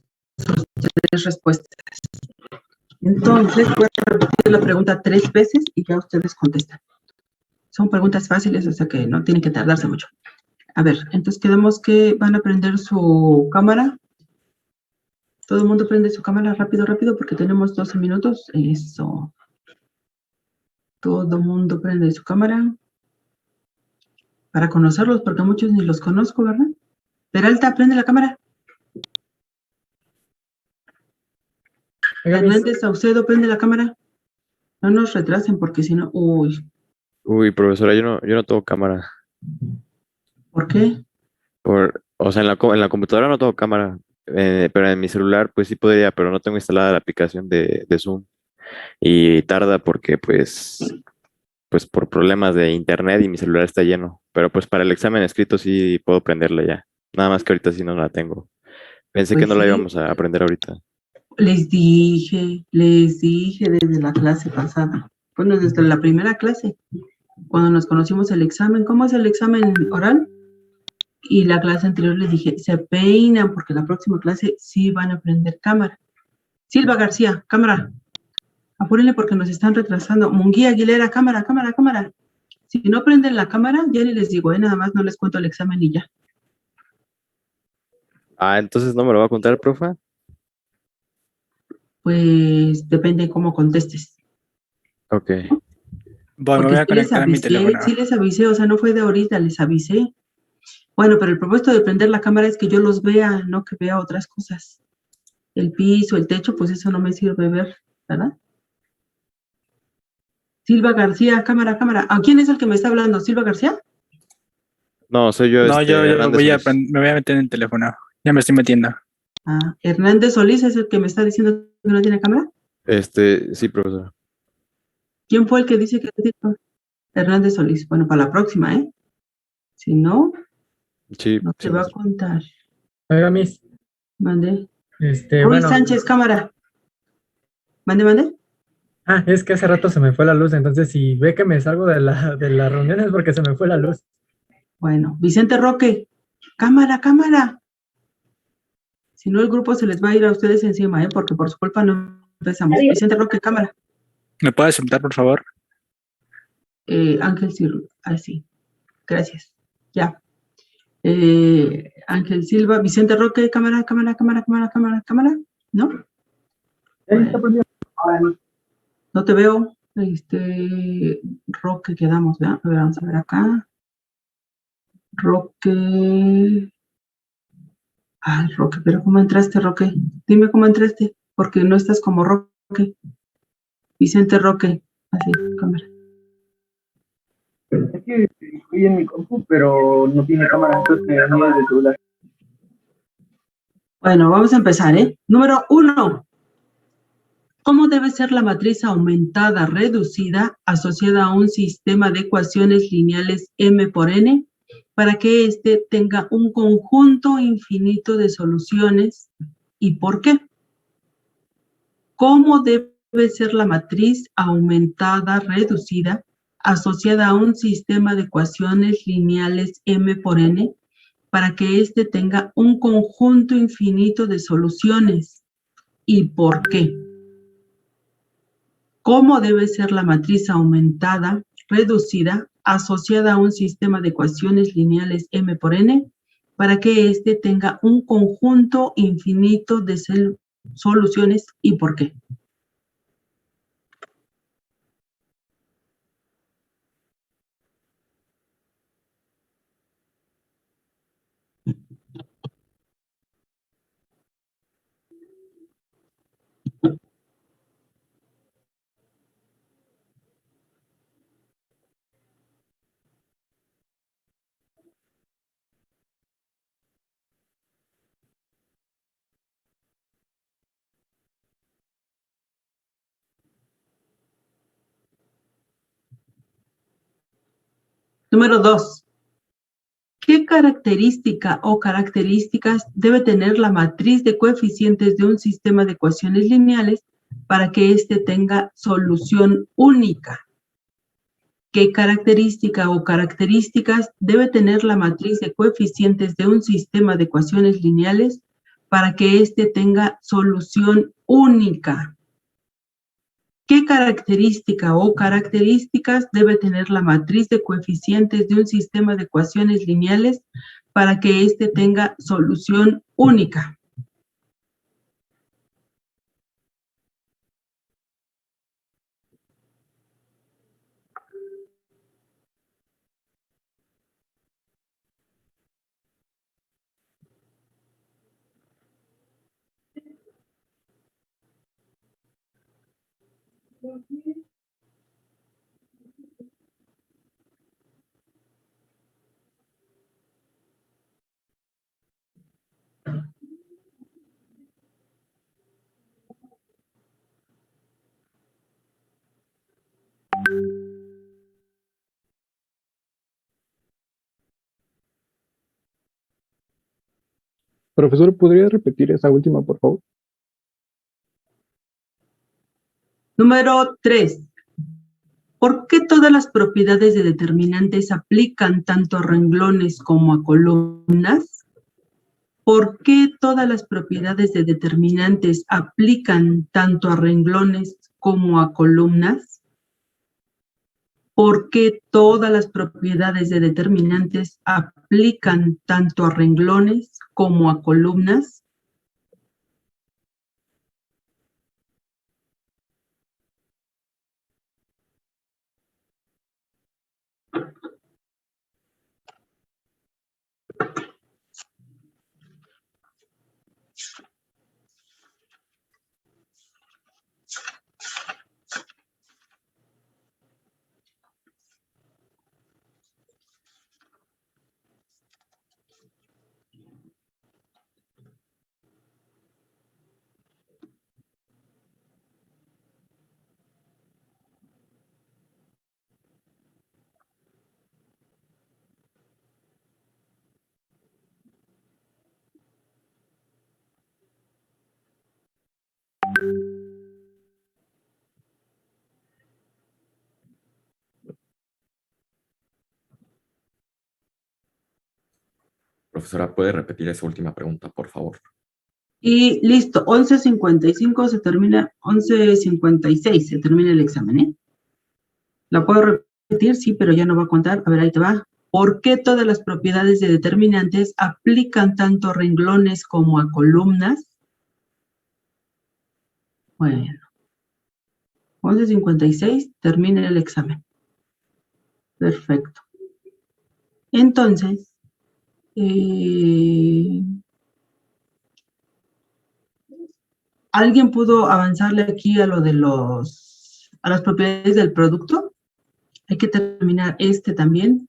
3 respuestas. Entonces voy a repetir la pregunta 3 veces y ya ustedes contestan. Son preguntas fáciles, o sea que no tienen que tardarse mucho. A ver, entonces quedamos que van a prender su cámara. Todo el mundo prende su cámara rápido, rápido, porque tenemos 12 minutos. Eso. Todo el mundo prende su cámara. Para conocerlos, porque a muchos ni los conozco, ¿verdad? Peralta, prende la cámara. Oiga, Miss, Hernández Saucedo, prende la cámara. No nos retrasen, porque si no... Uy, Uy, profesora, yo no tengo cámara. ¿por qué? O sea, en la computadora no tengo cámara, pero en mi celular pues sí podría, pero no tengo instalada la aplicación de Zoom. Y tarda porque pues por problemas de internet y mi celular está lleno. Pero pues para el examen escrito sí puedo prenderla ya. Nada más que ahorita sí no la tengo. Pensé que Pues no la sí, íbamos a aprender ahorita. les dije desde la clase pasada. Bueno, desde la primera clase, cuando nos conocimos el examen. ¿Cómo es el examen oral? Y la clase anterior les dije, se peinan porque la próxima clase sí van a prender cámara. Silva García, cámara. Apúrenle porque nos están retrasando. Munguía Aguilera, cámara, cámara, cámara. Si no prenden la cámara, ya ni les digo, nada más no les cuento el examen y ya. Ah, entonces no me lo va a contar, profa. Pues depende cómo contestes. Ok. Voy, me Porque voy a sí les conectar a mi avisé, teléfono. o sea, no fue de ahorita, les avisé. Bueno, pero el propósito de prender la cámara es que yo los vea, no que vea otras cosas. El piso, el techo, pues eso no me sirve ver, ¿verdad? Silva García, cámara, cámara. ¿A quién es el que me está hablando? ¿Silva García? No, soy yo, No, yo Hernández Solís. me voy a meter en el teléfono. Ya me estoy metiendo. Ah, Hernández Solís es el que me está diciendo que no tiene cámara. Sí, profesor. ¿Quién fue el que dice que no tiene cámara? Hernández Solís. Bueno, para la próxima, ¿eh? Si no, Sí, no te sí, va a maestro. contar. oiga, Miss, Mande. Ruiz bueno, Sánchez, cámara. Mande, mande. es que hace rato se me fue la luz, entonces si ve que me salgo de la reunión es porque se me fue la luz. Bueno, Vicente Roque, cámara, cámara. Si no, el grupo se les va a ir a ustedes encima, ¿eh? Porque por su culpa no empezamos. Vicente Roque, cámara. ¿Me puedes aceptar, por favor? Ángel Silva, así. Gracias. Ya. Ángel Silva, Vicente Roque, cámara, cámara, cámara, cámara, cámara, cámara. ¿No? Bueno, no te veo. Roque, quedamos, ¿verdad? A ver, vamos a ver acá. Roque. Ay, Roque, pero ¿cómo entraste, Roque? Dime cómo entraste, porque no estás como Roque. Vicente Roque, así, cámara. Es que estoy en mi compu, pero no tiene cámara, entonces me uní desde el celular. Bueno, vamos a empezar, ¿eh? Número 1. ¿Cómo debe ser la matriz aumentada reducida asociada a un sistema de ecuaciones lineales m por n para que éste tenga un conjunto infinito de soluciones y por qué? ¿Cómo debe ser la matriz aumentada, reducida, asociada a un sistema de ecuaciones lineales M por N para que éste tenga un conjunto infinito de soluciones? ¿Y por qué? ¿Cómo debe ser la matriz aumentada, reducida, asociada a un sistema de ecuaciones lineales M por N para que éste tenga un conjunto infinito de soluciones? ¿Y por qué? Número 2. ¿Qué característica o características debe tener la matriz de coeficientes de un sistema de ecuaciones lineales para que éste tenga solución única? ¿Qué característica o características debe tener la matriz de coeficientes de un sistema de ecuaciones lineales para que éste tenga solución única? ¿Qué característica o características debe tener la matriz de coeficientes de un sistema de ecuaciones lineales para que éste tenga solución única? Profesor, ¿podría repetir esa última, por favor? Número 3. ¿Por qué todas las propiedades de determinantes aplican tanto a renglones como a columnas? ¿Por qué todas las propiedades de determinantes aplican tanto a renglones como a columnas? ¿Por qué todas las propiedades de determinantes aplican tanto a renglones como a columnas? Profesora, ¿puede repetir esa última pregunta, por favor? Y listo, 11:55 se termina, 11:56 se termina el examen, ¿eh? ¿La puedo repetir? Sí, pero ya no va a contar. A ver, ahí te va. ¿Por qué todas las propiedades de determinantes aplican tanto a renglones como a columnas? Bueno, 11:56 termina el examen. Perfecto. Entonces, ¿alguien pudo avanzarle aquí a lo de a las propiedades del producto? Hay que terminar este también.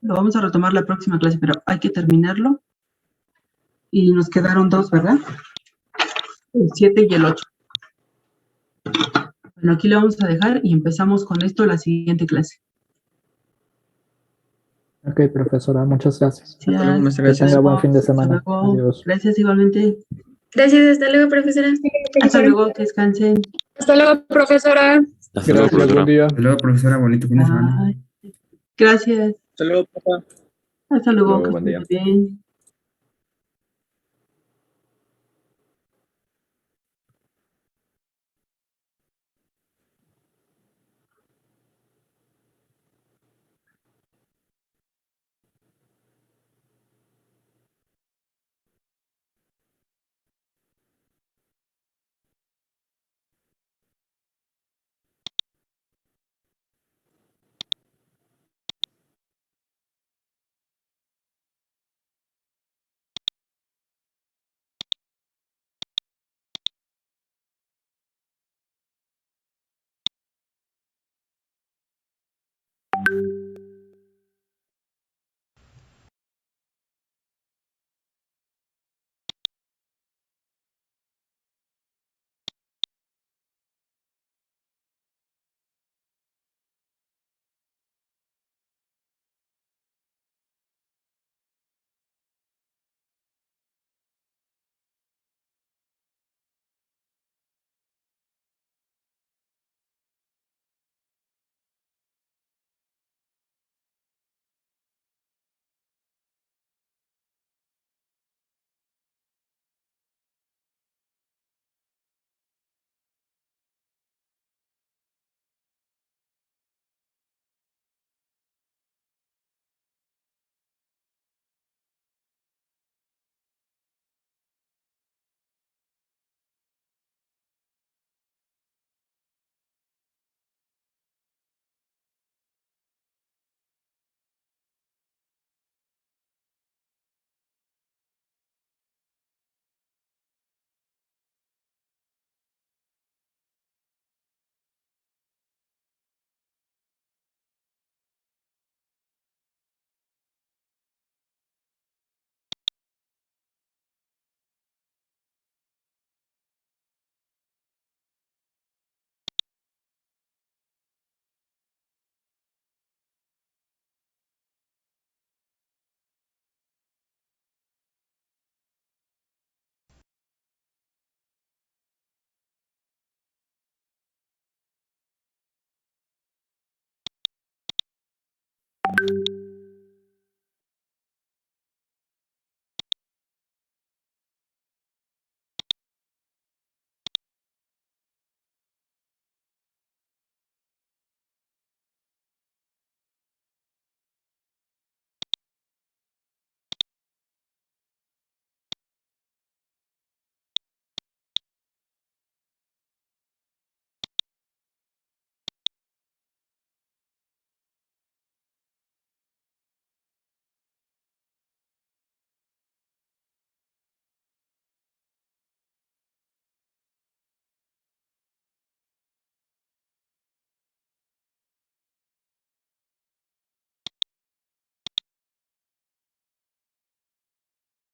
Lo vamos a retomar la próxima clase, pero hay que terminarlo. Y nos quedaron 2, ¿verdad? El 7 y el 8. Bueno, aquí le vamos a dejar y empezamos con esto la siguiente clase. Ok, profesora, muchas gracias. Gracias. Que tenga buen fin de semana. Hasta luego. Adiós. Gracias igualmente. Gracias, hasta luego, profesora. Hasta luego, que descansen. Hasta luego, profesora. Hasta luego, Gracias, profesora. buen día. Hasta luego, profesora, bonito fin de semana. Bye. Gracias. Hasta luego, papá. Hasta luego, luego, que buen estén día. muy bien.